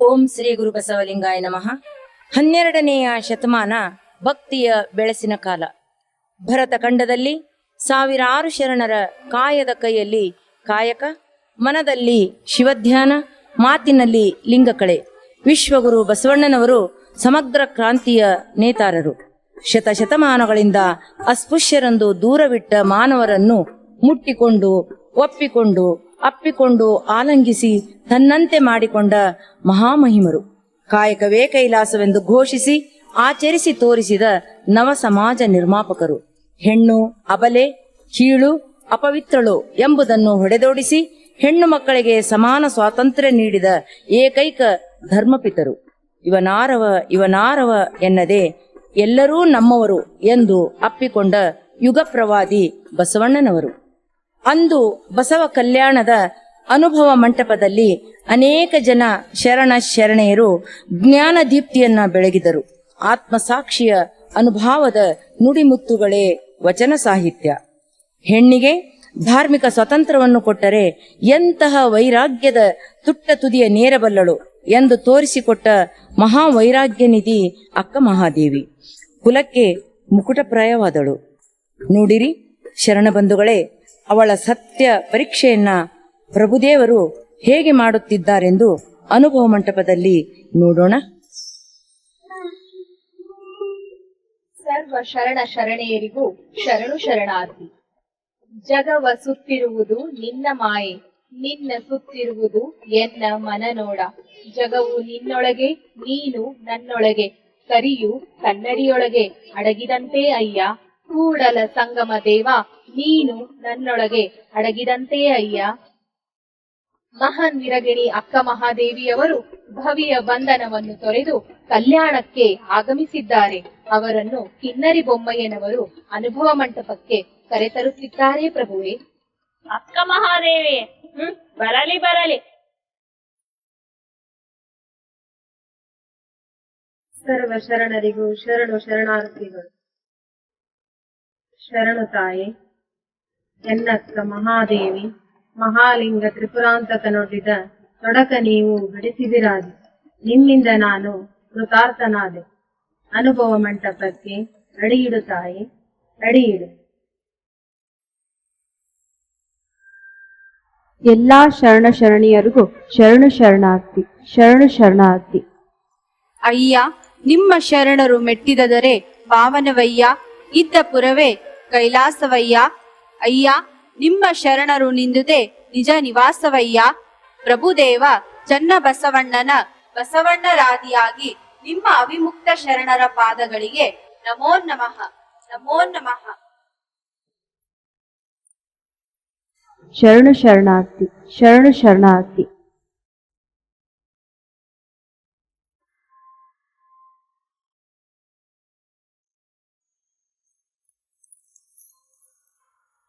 ಓಂ ಶ್ರೀ ಗುರು ಬಸವಲಿಂಗಾಯ ನಮಃ. 12ನೆಯ ಶತಮಾನ ಭಕ್ತಿಯ ಬೆಳಸಿನ ಕಾಲ. ಭರತ ಖಂಡದಲ್ಲಿ ಸಾವಿರಾರು ಶರಣರ ಕಾಯದ ಕೈಯಲ್ಲಿ ಕಾಯಕ, ಮನದಲ್ಲಿ ಶಿವಧ್ಯಾನ, ಮಾತಿನಲ್ಲಿ ಲಿಂಗಕಳೆ. ವಿಶ್ವಗುರು ಬಸವಣ್ಣನವರು ಸಮಗ್ರ ಕ್ರಾಂತಿಯ ನೇತಾರರು. ಶತಶತಮಾನಗಳಿಂದ ಅಸ್ಪೃಶ್ಯರೆಂದು ದೂರವಿಟ್ಟ ಮಾನವರನ್ನು ಮುಟ್ಟಿಕೊಂಡು, ಒಪ್ಪಿಕೊಂಡು, ಅಪ್ಪಿಕೊಂಡು, ಆಲಂಗಿಸಿ ತನ್ನಂತೆ ಮಾಡಿಕೊಂಡ ಮಹಾಮಹಿಮರು. ಕಾಯಕವೇ ಕೈಲಾಸವೆಂದು ಘೋಷಿಸಿ ಆಚರಿಸಿ ತೋರಿಸಿದ ನವ ಸಮಾಜ ನಿರ್ಮಾಪಕರು. ಹೆಣ್ಣು ಅಬಲೆ, ಕೀಳು, ಅಪವಿತ್ರಳು ಎಂಬುದನ್ನು ಹೊಡೆದೋಡಿಸಿ ಹೆಣ್ಣು ಮಕ್ಕಳಿಗೆ ಸಮಾನ ಸ್ವಾತಂತ್ರ್ಯ ನೀಡಿದ ಏಕೈಕ ಧರ್ಮಪಿತರು. ಇವನಾರವ ಎನ್ನದೆ ಎಲ್ಲರೂ ನಮ್ಮವರು ಎಂದು ಅಪ್ಪಿಕೊಂಡ ಯುಗ ಪ್ರವಾದಿ ಬಸವಣ್ಣನವರು. ಅಂದು ಬಸವ ಕಲ್ಯಾಣದ ಅನುಭವ ಮಂಟಪದಲ್ಲಿ ಅನೇಕ ಜನ ಶರಣ ಶರಣೆಯರು ಜ್ಞಾನ ದೀಪ್ತಿಯನ್ನ ಬೆಳಗಿದರು. ಆತ್ಮಸಾಕ್ಷಿಯ ಅನುಭವದ ನುಡಿಮುತ್ತುಗಳೇ ವಚನ ಸಾಹಿತ್ಯ. ಹೆಣ್ಣಿಗೆ ಧಾರ್ಮಿಕ ಸ್ವಾತಂತ್ರ್ಯವನ್ನು ಕೊಟ್ಟರೆ ಎಂತಹ ವೈರಾಗ್ಯದ ತುಟ್ಟ ತುದಿಯ ನೇರಬಲ್ಲಳು ಎಂದು ತೋರಿಸಿಕೊಟ್ಟ ಮಹಾವೈರಾಗ್ಯ ನಿಧಿ ಅಕ್ಕ ಮಹಾದೇವಿ. ಕುಲಕ್ಕೆ ಮುಕುಟಪ್ರಾಯವಾದಳು. ನೋಡಿರಿ ಶರಣಬಂಧುಗಳೇ, ಅವಳ ಸತ್ಯ ಪರೀಕ್ಷೆಯನ್ನ ಪ್ರಭುದೇವರು ಹೇಗೆ ಮಾಡುತ್ತಿದ್ದಾರೆಂದು ಅನುಭವ ಮಂಟಪದಲ್ಲಿ ನೋಡೋಣ. ಸರ್ವ ಶರಣ ಶರಣೆಯರಿಗೂ ಶರಣು ಶರಣಾರ್ಥಿ. ಜಗವ ಸುತ್ತಿರುವುದು ನಿನ್ನ ಮಾಯೆ, ನಿನ್ನ ಸುತ್ತಿರುವುದು ಎನ್ನ ಮನ ನೋಡ. ಜಗವು ನಿನ್ನೊಳಗೆ, ನೀನು ನನ್ನೊಳಗೆ, ಕರಿಯು ಕನ್ನಡಿಯೊಳಗೆ ಅಡಗಿದಂತೆ ಅಯ್ಯ. ಕೂಡಲ ಸಂಗಮ ದೇವ, ನೀನು ನನ್ನೊಳಗೆ ಅಡಗಿದಂತೆ ಅಯ್ಯ. ಮಹಾನ್ ವಿರಗಿಣಿ ಅಕ್ಕ ಮಹಾದೇವಿಯವರು ಭವಿಯ ಬಂಧನವನ್ನು ತೊರೆದು ಕಲ್ಯಾಣಕ್ಕೆ ಆಗಮಿಸಿದ್ದಾರೆ. ಅವರನ್ನು ಕಿನ್ನರಿ ಬೊಮ್ಮಯ್ಯನವರು ಅನುಭವ ಮಂಟಪಕ್ಕೆ ಕರೆತರುತ್ತಿದ್ದಾರೆ. ಪ್ರಭುವೇ, ಅಕ್ಕ ಮಹಾದೇವಿ ಬರಲಿ ಬರಲಿ. ಸರ್ವ ಶರಣರಿಗೂ ಶರಣು ಶರಣಾರ್ಥಿಗಳು. ಶರಣು ತಾಯಿ ಎನ್ನಕ್ಕ ಮಹಾದೇವಿ, ಮಹಾಲಿಂಗ ತ್ರಿಪುರಾಂತಕನೊಡ್ಡಿದ ತೊಡಕ ನೀವು ಬಿಡಿಸಿದಿರಾದಿ. ನಿಮ್ಮಿಂದ ನಾನು ಕೃತಾರ್ಥನಾದೆ. ಅನುಭವ ಮಂಟಪಕ್ಕೆ ಅಡಿಯಿಡು ತಾಯಿ, ಅಡಿಯಿಡು. ಎಲ್ಲಾ ಶರಣ ಶರಣಿಯರಿಗೂ ಶರಣು ಶರಣಾರ್ಥಿ, ಶರಣು ಶರಣಾರ್ಥಿ. ಅಯ್ಯ, ನಿಮ್ಮ ಶರಣರು ಮೆಟ್ಟಿದರೆ ಪಾವನವಯ್ಯ, ಇದ್ದ ಪುರವೇ ಕೈಲಾಸವಯ್ಯ. ಅಯ್ಯ, ನಿಮ್ಮ ಶರಣರು ನಿಂದುದೇ ನಿಜ ನಿವಾಸವಯ್ಯ. ಪ್ರಭುದೇವ ಚನ್ನ ಬಸವಣ್ಣನ ಬಸವಣ್ಣರಾದಿಯಾಗಿ ನಿಮ್ಮ ಅವಿಮುಕ್ತ ಶರಣರ ಪಾದಗಳಿಗೆ ನಮೋ ನಮಃ, ನಮೋ ನಮಃ. ಶರಣು ಶರಣಾರ್ಥಿ, ಶರಣು ಶರಣಾರ್ಥಿ.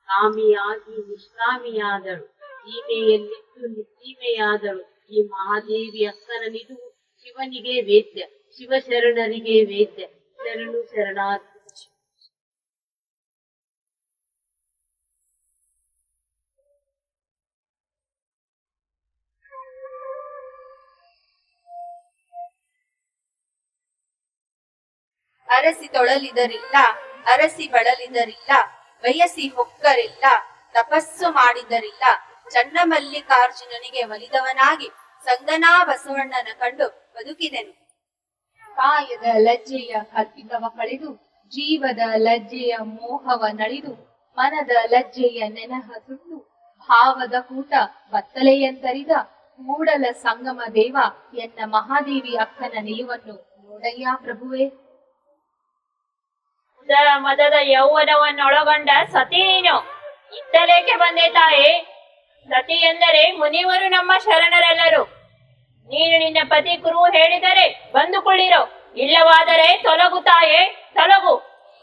ಕಾಮಿಯಾಗಿ ನಿಷ್ಕಾಮಿಯಾದಳು, ಸೀಮೆಯಲ್ಲಿದ್ದು ನಿಸ್ಸೀಮೆಯಾದಳು. ಈ ಮಹಾದೇವಿ ಅಕ್ಕನ ನಿಲುವು ಶಿವನಿಗೆ ವೇದ್ಯ, ಶಿವಶರಣರಿಗೆ ವೇದ್ಯ. ಶರಣು ಶರಣಾರ್ಥಿ. ಅರಸಿ ತೊಳಲಿದರಿಲ್ಲ, ಅರಸಿ ಬಳಲಿದರಿಲ್ಲ, ಬಯಸಿ ಹೊಕ್ಕರಿಲ್ಲ, ತಪಸ್ಸು ಮಾಡಿದರಿಲ್ಲ. ಚನ್ನಮಲ್ಲಿಕಾರ್ಜುನನಿಗೆ ಒಲಿದವನಾಗಿ ಸಂಗನಾ ಬಸವಣ್ಣನ ಕಂಡು ಬದುಕಿದೆನು. ಕಾಯದ ಲಜ್ಜೆಯ ಕಲ್ಪಿತವ ಕಳೆದು, ಜೀವದ ಲಜ್ಜೆಯ ಮೋಹವ ನಳಿದು, ಮನದ ಲಜ್ಜೆಯ ನೆನಹ ಸುಟ್ಟು, ಭಾವದ ಕೂಟ ಬತ್ತಲೆಯಂತರಿದ ಮೂಡಲ ಸಂಗಮ ದೇವ ಎನ್ನ ಮಹಾದೇವಿ ಅಕ್ಕನ ನಿಲುವನ್ನು ನೋಡಯ್ಯ ಪ್ರಭುವೇ. ಉದರ ಮದದ ಯೌವನವನ್ನೊಳಗೊಂಡ ಸತಿ ನೀನು ಇತ್ತಲೇಕೆ ಬಂದೆ ತಾಯೇ? ಸತಿ ಎಂದರೆ ಮುನಿವರು ನಮ್ಮ ಶರಣರೆಲ್ಲರೂ. ನೀನು ನಿನ್ನ ಪತಿ ಕುರು ಹೇಳಿದರೆ ಬಂದುಕೊಳ್ಳಿರೋ, ಇಲ್ಲವಾದರೆ ತೊಲಗು ತಾಯೇ, ತೊಲಗು.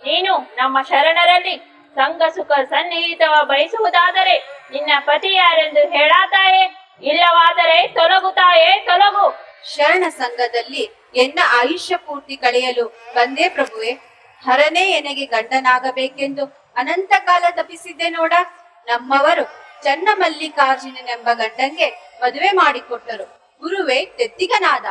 ನೀನು ನಮ್ಮ ಶರಣರಲ್ಲಿ ಸಂಘ ಸುಖ ಸನ್ನಿಹಿತವ ಬಯಸುವುದಾದರೆ ನಿನ್ನ ಪತಿ ಯಾರೆಂದು ಹೇಳಾತಾಯೇ, ಇಲ್ಲವಾದರೆ ತೊಲಗು ತಾಯೇ, ತೊಲಗು. ಶರಣ ಸಂಘದಲ್ಲಿ ಎನ್ನ ಆಯುಷ್ಯ ಪೂರ್ತಿ ಕಳೆಯಲು ಬಂದೇ ಪ್ರಭುವೆ. ಹರನೇ ಎನಗೆ ಗಂಡನಾಗಬೇಕೆಂದು ಅನಂತ ಕಾಲ ತಪಿಸಿದ್ದೆ ನೋಡ. ನಮ್ಮವರು ಚನ್ನಮಲ್ಲಿಕಾರ್ಜುನನೆಂಬ ಗಂಡಂಗೆ ಮದುವೆ ಮಾಡಿಕೊಟ್ಟರು. ಗುರುವೇ ತೆತ್ತಿಗನಾದ.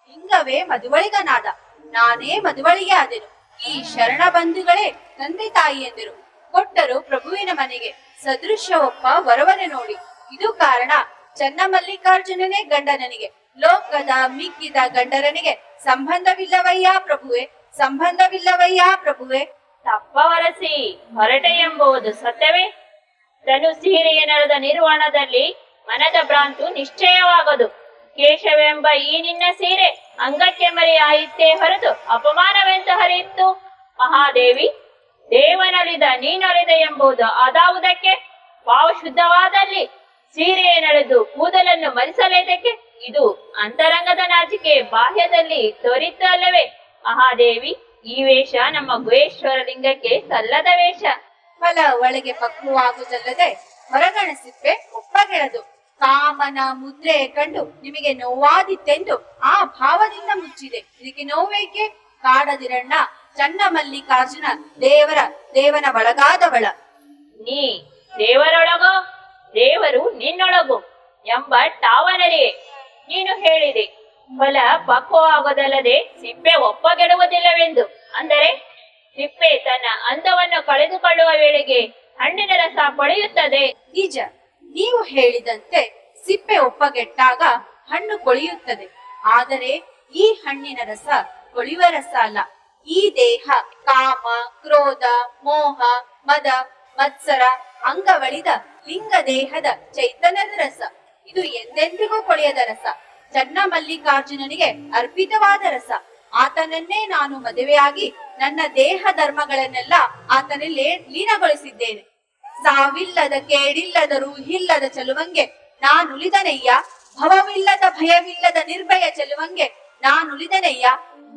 ಲಿಂಗವೇ ಮದುವಳಿಗನಾದ. ನಾನೇ ಮದುವಳಿಗೆ ಆದೆನು. ಈ ಶರಣ ಬಂಧುಗಳೇ ತಂದೆ ತಾಯಿ ಎಂದರು. ಕೊಟ್ಟರು ಪ್ರಭುವಿನ ಮನೆಗೆ ಸದೃಶ್ಯ ಒಪ್ಪ ವರವನೆ ನೋಡಿ. ಇದು ಕಾರಣ ಚನ್ನಮಲ್ಲಿಕಾರ್ಜುನನೇ ಗಂಡ ನನಗೆ. ಲೋಕದ ಮಿಕ್ಕಿದ ಗಂಡರನಿಗೆ ಸಂಬಂಧವಿಲ್ಲವಯ್ಯ ಪ್ರಭುವೆ, ಸಂಬಂಧವಿಲ್ಲವಯ್ಯ ಪ್ರಭುವೆ. ತಪ್ಪವರಸಿ ಹೊರಟೆ ಎಂಬುದು ಸತ್ಯವೇ? ತನು ಸೀರೆಯ ನಡೆದ ನಿರ್ವಾಣದಲ್ಲಿ ಮನದ ಭ್ರಾಂತು ನಿಶ್ಚಯವಾಗದು. ಕೇಶವೆಂಬ ಈ ನಿನ್ನ ಸೀರೆ ಅಂಗಕ್ಕೆ ಮರೆಯಾಯಿತೇ ಹೊರತು ಅಪಮಾನವೆಂತ ಹರಿಯಿತ್ತು. ಮಹಾದೇವಿ, ದೇವನಳಿದ ನೀನೊಲಿದ ಎಂಬುದು ಅದಾವುದಕ್ಕೆ? ಪಾವ ಶುದ್ಧವಾದಲ್ಲಿ ಸೀರೆಯ ನಡೆದು ಕೂದಲನ್ನು ಮರಿಸಲೇದಕ್ಕೆ? ಇದು ಅಂತರಂಗದ ನಾಚಿಕೆ ಬಾಹ್ಯದಲ್ಲಿ ತೋರಿತ್ತು ಅಲ್ಲವೇ? ಮಹಾದೇವಿ, ಈ ವೇಷ ನಮ್ಮ ಗುಹೇಶ್ವರ ಲಿಂಗಕ್ಕೆ ಸಲ್ಲದ ವೇಷ. ಫಲ ಒಳಗೆ ಪಕ್ವವಾಗುವುದಲ್ಲದೆ ಹೊರಗಣಿಸಿಪ್ಪೆ ಒಪ್ಪಗೆಳದು. ಕಾಮನ ಮುದ್ರೆ ಕಂಡು ನಿಮಗೆ ನೋವಾದಿತ್ತೆಂದು ಆ ಭಾವದಿಂದ ಮುಚ್ಚಿದೆ. ಇದಕ್ಕೆ ನೋವೇಕೆ? ಕಾಡದಿರಣ್ಣ ಚನ್ನಮಲ್ಲಿಕಾರ್ಜುನ ದೇವನ ಒಳಗಾದವಳ. ನೀ ದೇವರೊಳಗೋ ದೇವರು ನಿನ್ನೊಳಗು ಎಂಬ ಟಾವನರಿಗೆ ನೀನು ಹೇಳಿದೆ. ಫಲ ಪಕ್ವವಾಗೋದಲ್ಲದೆ ಸಿಪ್ಪೆ ಒಪ್ಪಗೆಡುವುದಿಲ್ಲವೆಂದು. ಅಂದರೆ ಸಿಪ್ಪೆ ತನ್ನ ಅಂದವನ್ನು ಕಳೆದುಕೊಳ್ಳುವ ವೇಳೆಗೆ ಹಣ್ಣಿನ ರಸ ಕೊಳೆಯುತ್ತದೆ. ನಿಜ, ನೀವು ಹೇಳಿದಂತೆ ಸಿಪ್ಪೆ ಒಪ್ಪಗೆಟ್ಟಾಗ ಹಣ್ಣು ಕೊಳೆಯುತ್ತದೆ. ಆದರೆ ಈ ಹಣ್ಣಿನ ರಸ ಕೊಳೆಯುವ ರಸ ಅಲ್ಲ. ಈ ದೇಹ ಕಾಮ, ಕ್ರೋಧ, ಮೋಹ, ಮದ, ಮತ್ಸರ ಅಂಗವಳಿದ ಲಿಂಗ ದೇಹದ ಚೈತನ್ಯದ ರಸ. ಇದು ಎಂದೆಂದಿಗೂ ಕೊಳೆಯದ ರಸ. ಚನ್ನಮಲ್ಲಿಕಾರ್ಜುನನಿಗೆ ಅರ್ಪಿತವಾದ ರಸ. ಆತನನ್ನೇ ನಾನು ಮದುವೆಯಾಗಿ ನನ್ನ ದೇಹ ಧರ್ಮಗಳನ್ನೆಲ್ಲ ಆತನಲ್ಲಿ ಲೀನಗೊಳಿಸಿದ್ದೇನೆ. ಸಾವಿಲ್ಲದ ಕೇಡಿಲ್ಲದ ರೂಹಿಲ್ಲದ ಚೆಲುವಂಗೆ ನಾನುಲಿದನಯ್ಯ. ಭವವಿಲ್ಲದ ಭಯವಿಲ್ಲದ ನಿರ್ಭಯ ಚೆಲುವಂಗೆ ನಾನುಲಿದನಯ್ಯ.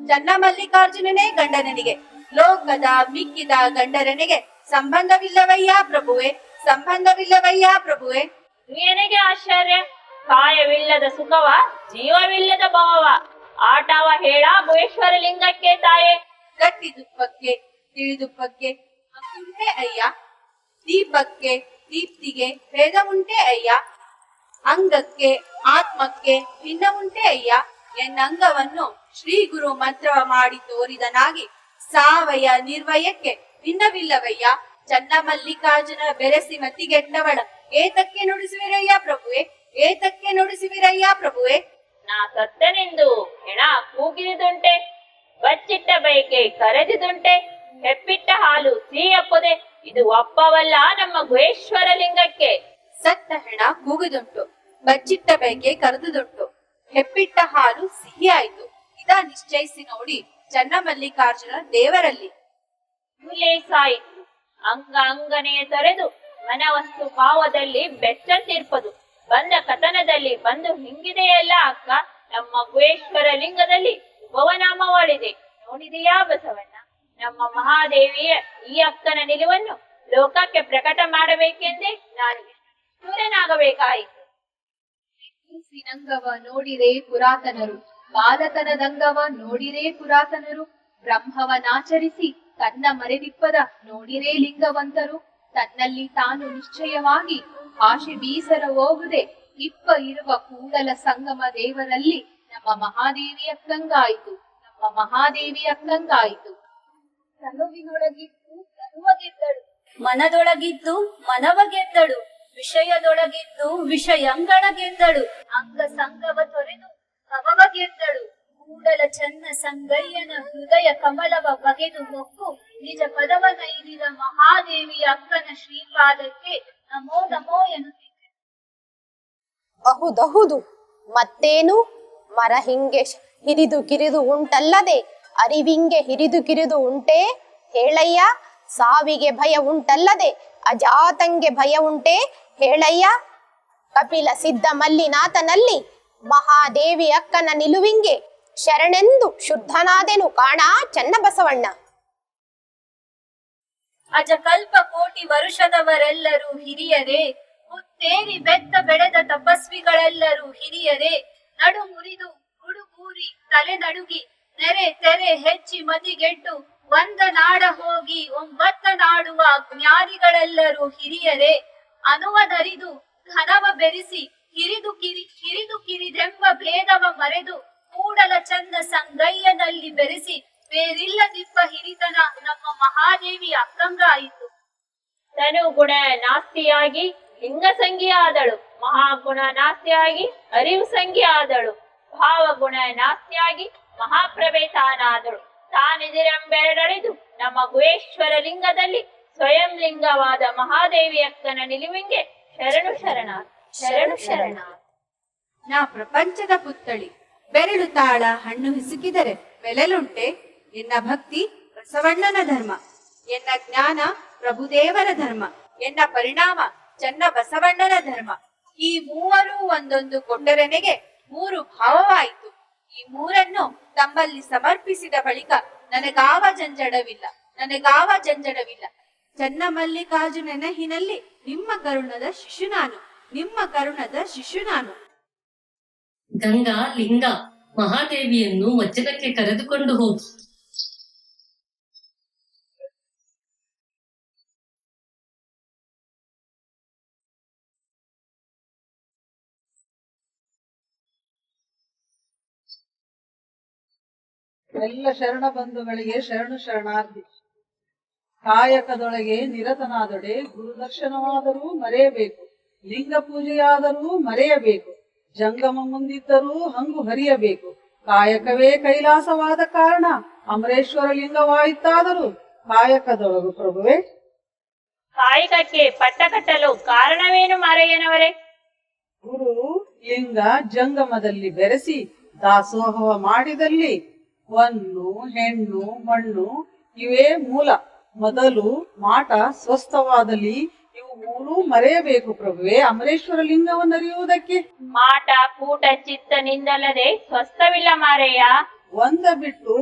ಚನ್ನಮಲ್ಲಿಕಾರ್ಜುನನೇ ಗಂಡನನಿಗೆ. ಲೋಕದ ಮಿಕ್ಕಿದ ಗಂಡರನಿಗೆ ಸಂಬಂಧವಿಲ್ಲವಯ್ಯ ಪ್ರಭುವೆ, ಸಂಬಂಧವಿಲ್ಲವಯ್ಯ ಪ್ರಭುವೆ. ನನಗೆ ಆಶ್ಚರ್ಯ. ಕಾಯವಿಲ್ಲದ ಸುಖವ, ಜೀವವಿಲ್ಲದ ಭಾವ, ಆಟವ ಹೇಳ ಗುಹೇಶ್ವರ ಲಿಂಗಕ್ಕೆ ತಾಯೇ. ಗಟ್ಟಿ ತುಪ್ಪಕ್ಕೆ ತಿಳಿದುಪ್ಪಕ್ಕೆ ಉಂಟೆ ಅಯ್ಯ. ದೀಪಕ್ಕೆ ದೀಪ್ತಿಗೆ ಭೇದ ಉಂಟೆ ಅಯ್ಯ. ಅಂಗಕ್ಕೆ ಆತ್ಮಕ್ಕೆ ಭಿನ್ನ ಉಂಟೆ ಅಯ್ಯ. ಎನ್ನಂಗವನ್ನು ಶ್ರೀ ಗುರು ಮಂತ್ರವ ಮಾಡಿ ತೋರಿದನಾಗಿ ಸಾವಯ ನಿರ್ವಯಕ್ಕೆ ಭಿನ್ನವಿಲ್ಲವಯ್ಯ. ಚನ್ನಮಲ್ಲಿಕಾರ್ಜುನ ಬೆರೆಸಿ ಮತಿಗೆಟ್ಟವಳ ಏತಕ್ಕೆ ನುಡಿಸುವಿರಯ್ಯ ಪ್ರಭುವೆ, ಏತಕ್ಕೆ ನುಡಿಸುವಿರಯ್ಯ ಪ್ರಭುವೆ. ನಾ ಸತ್ತನೆಂದು ಹೆಣ ಕೂಗಿದುಂಟೆ, ಬಚ್ಚಿಟ್ಟ ಬಯಕೆ ಕರೆದಿದುಂಟೆ, ಹೆಪ್ಪಿಟ್ಟ ಹಾಲು ಸಿಹಿಯಪ್ಪದೆ. ಇದು ಒಪ್ಪವಲ್ಲ ನಮ್ಮ ಗುಹೇಶ್ವರ ಲಿಂಗಕ್ಕೆ. ಸತ್ತ ಹೆಣ ಕೂಗಿದುಂಟು, ಬಚ್ಚಿಟ್ಟ ಬಯಕೆ ಕರೆದುದುಂಟು, ಹೆಪ್ಪಿಟ್ಟ ಹಾಲು ಸಿಹಿ ಆಯ್ತು. ಇದ ನಿಶ್ಚಯಿಸಿ ನೋಡಿ ಚನ್ನಮಲ್ಲಿಕಾರ್ಜುನ ದೇವರಲ್ಲಿ. ಸಾಯಿತು ಅಂಗ ಅಂಗನೆಯ ತೊರೆದು ಮನವಸ್ತು ಭಾವದಲ್ಲಿ ಬೆಚ್ಚಂತಿರ್ಪದು. ಬಂದ ಕಥನದಲ್ಲಿ ಬಂದು ಹಿಂಗಿದೆಯಲ್ಲ ಅಕ್ಕ, ನಮ್ಮ ಗುಹೇಶ್ವರ ಲಿಂಗದಲ್ಲಿ ಭವನಾಮವಾಳಿದೆ. ನೋಡಿದೆಯಾ ಬಸವಣ್ಣ? ನಮ್ಮ ಮಹಾದೇವಿಯ ಈ ಅಕ್ಕನ ನಿಲುವನ್ನು ಲೋಕಕ್ಕೆ ಪ್ರಕಟ ಮಾಡಬೇಕೆಂದೇ ನಾನು ಸೂರ್ಯನಾಗಬೇಕಾಯಿತು. ನಂಗವ ನೋಡಿರೇ ಪುರಾತನರು, ಬಾಲಕನದಂಗವ ನೋಡಿರೇ ಪುರಾತನರು. ಬ್ರಹ್ಮವನಾಚರಿಸಿ ತನ್ನ ಮರೆದಿಪ್ಪದ ನೋಡಿರೇ ಲಿಂಗವಂತರು. ತನ್ನಲ್ಲಿ ತಾನು ನಿಶ್ಚಯವಾಗಿ ಭಾಷೆ ಬೀಸರ ಹೋಗುದೆ ಇಪ್ಪ ಇರುವ ಕೂಡಲ ಸಂಗಮ ದೇವರಲ್ಲಿ ನಮ್ಮ ಮಹಾದೇವಿ ಅಕ್ಕಂಗಾಯಿತು, ನಮ್ಮ ಮಹಾದೇವಿ ಅಕ್ಕಂಗಾಯಿತು. ತನುವಿನೊಳಗಿದ್ದು ತನುವ ಗೆದ್ದಳು, ಮನದೊಳಗಿದ್ದು ಮನವ ಗೆದ್ದಳು, ವಿಷಯದೊಳಗಿದ್ದು ವಿಷಯಂಗಳ ಗೆದ್ದಳು. ಅಂಗ ಸಂಗವ ತೊರೆದು ಕವವ ಗೆದ್ದಳು. ಕೂಡಲ ಚನ್ನ ಸಂಗಯ್ಯನ ಹೃದಯ ಕಮಲವ ಬಗೆದು ಹೊಕ್ಕು ನಿಜ ಪದವ ನೈದಿದ ಮಹಾದೇವಿಯ ಅಕ್ಕನ ಶ್ರೀಪಾದಕ್ಕೆ ನಮೋ ನಮೋ ಎನ್ನುತ್ತಿದ್ದೆ. ಬಹುದಹುದು ಮತ್ತೇನು? ಮರ ಹಿಂಗೆ ಹಿರಿದು ಕಿರಿದು ಉಂಟಲ್ಲದೆ ಅರಿವಿಂಗೆ ಹಿರಿದು ಕಿರಿದು ಉಂಟೇ ಹೇಳಯ್ಯ. ಸಾವಿಗೆ ಭಯ ಉಂಟಲ್ಲದೆ ಅಜಾತಂಗೆ ಭಯ ಉಂಟೇ ಹೇಳಯ್ಯ. ಕಪಿಲ ಸಿದ್ಧ ಮಲ್ಲಿನಾಥನಲ್ಲಿ ಮಹಾದೇವಿ ಅಕ್ಕನ ನಿಲುವಿಂಗೆ ಶರಣೆಂದು ಶುದ್ಧನಾದೆನು ಕಾಣ ಚನ್ನಬಸವಣ್ಣ. ಅಜ ಕಲ್ಪ ಕೋಟಿ ವರುಷದವರೆಲ್ಲರೂ ಹಿರಿಯರೇ, ಮುತ್ತೇರಿ ಬೆತ್ತ ಬೆಳೆದ ತಪಸ್ವಿಗಳೆಲ್ಲರೂ ಹಿರಿಯರೇ. ನಡು ಮುರಿದು ಗುಡುಗೂರಿ ತಲೆ ನಡುಗಿ ನೆರೆ ತೆರೆ ಹೆಚ್ಚಿ ಮತಿಗೆಟ್ಟು ಒಂದ ನಾಡ ಹೋಗಿ ಒಂಬತ್ತ ನಾಡುವ ಜ್ಞಾನಿಗಳೆಲ್ಲರೂ ಹಿರಿಯರೇ. ಅನುವನರಿದು ಘನವ ಬೆರೆಸಿ ಹಿರಿದು ಕಿರಿದೆಂಬ ಭೇದವ ಮರೆದು ಕೂಡಲ ಚಂದ ಸಂಗಯ್ಯನಲ್ಲಿ ಬೆರೆಸಿ ಬೇರಿಲ್ಲದಿಪ್ಪ ಹಿರಿತನ ನಮ್ಮ ಮಹಾದೇವಿಯ ಅಕ್ಕಂಗ ಆಯಿತು. ತನು ಗುಣ ನಾಸ್ತಿಯಾಗಿ ಲಿಂಗ ಸಂಗಿ ಆದಳು, ಮಹಾಗುಣ ನಾಸ್ತಿಯಾಗಿ ಅರಿವು ಸಂಗಿ ಆದಳು, ಭಾವಗುಣ ನಾಸ್ತಿಯಾಗಿ ಮಹಾಪ್ರಭೆ ತಾನಾದಳು. ತಾನೆದಿರೆಂಬೆರಡಳಿದು ನಮ್ಮ ಗುಹೇಶ್ವರ ಲಿಂಗದಲ್ಲಿ ಸ್ವಯಂ ಲಿಂಗವಾದ ಮಹಾದೇವಿ ಅಕ್ಕನ ನಿಲುವಿಗೆ ಶರಣು ಶರಣಾರ್ಥಿ, ಶರಣು ಶರಣಾರ್ಥಿ. ನಾ ಪ್ರಪಂಚದ ಪುತ್ತಳಿ, ಬೆರಳು ತಾಳ ಹಣ್ಣು ಹಿಸುಕಿದರೆ ಬೆಲೆಲುಂಟೆ. ಎನ್ನ ಭಕ್ತಿ ಬಸವಣ್ಣನ ಧರ್ಮ, ಎನ್ನ ಜ್ಞಾನ ಪ್ರಭುದೇವರ ಧರ್ಮ, ಎನ್ನ ಪರಿಣಾಮ ಚನ್ನ ಬಸವಣ್ಣನ ಧರ್ಮ. ಈ ಮೂವರು ಒಂದೊಂದು ಕೊಟ್ಟರೆನೆಗೆ ಮೂರು ಭಾವವಾಯಿತು. ಈ ಮೂರನ್ನು ತಮ್ಮಲ್ಲಿ ಸಮರ್ಪಿಸಿದ ಬಳಿಕ ನನಗಾವ ಜಂಜಡವಿಲ್ಲ. ಚನ್ನ ಮಲ್ಲಿಕಾರ್ಜುನ ನೆನಹಿನಲ್ಲಿ ನಿಮ್ಮ ಕರುಣದ ಶಿಶು ನಾನು. ಗಂಗಾ ಲಿಂಗ ಮಹಾದೇವಿಯನ್ನು ವಜ್ರಕ್ಕೆ ಕರೆದುಕೊಂಡು ಹೋಗಿ. ಎಲ್ಲ ಶರಣ ಬಂಧುಗಳಿಗೆ ಶರಣು ಶರಣಾರ್ಥಿ. ಕಾಯಕದೊಳಗೆ ನಿರತನಾದೊಡೆ ಗುರುದರ್ಶನವಾದರೂ ಮರೆಯಬೇಕು, ಲಿಂಗ ಪೂಜೆಯಾದರೂ ಮರೆಯಬೇಕು, ಜಂಗಮ ಮುಂದಿದ್ದರೂ ಹಂಗು ಹರಿಯಬೇಕು. ಕಾಯಕವೇ ಕೈಲಾಸವಾದ ಕಾರಣ ಅಮರೇಶ್ವರ ಲಿಂಗವಾಯಿತಾದರೂ ಕಾಯಕದೊಳಗು ಪ್ರಭುವೆ. ಕಾಯಕಕ್ಕೆ ಪಟ್ಟ ಕಟ್ಟಲು ಕಾರಣವೇನು ಮಾರಯ್ಯನವರೇ? ಗುರು ಲಿಂಗ ಜಂಗಮದಲ್ಲಿ ಬೆರೆಸಿ ದಾಸೋಹವ ಮಾಡಿದಲ್ಲಿ ಹೊನ್ನು ಹೆಣ್ಣು ಮಣ್ಣು ಇವೇ ಮೂಲ. ಮೊದಲು ಮಾಟ ಸ್ವಸ್ಥವಾದಲ್ಲಿ ಇವು ಮೂರೂ ಮರೆಯಬೇಕು ಪ್ರಭುವೆ, ಅಮರೇಶ್ವರ ಲಿಂಗವನ್ನರಿಯುವುದಕ್ಕೆ. ಮಾಟ ಕೂಟ ಚಿತ್ತನಿಂದಲ್ಲದೆ ಸ್ವಸ್ಥವಿಲ್ಲ ಮಾರಯ್ಯ. ಒಂದ ಬಿಟ್ಟು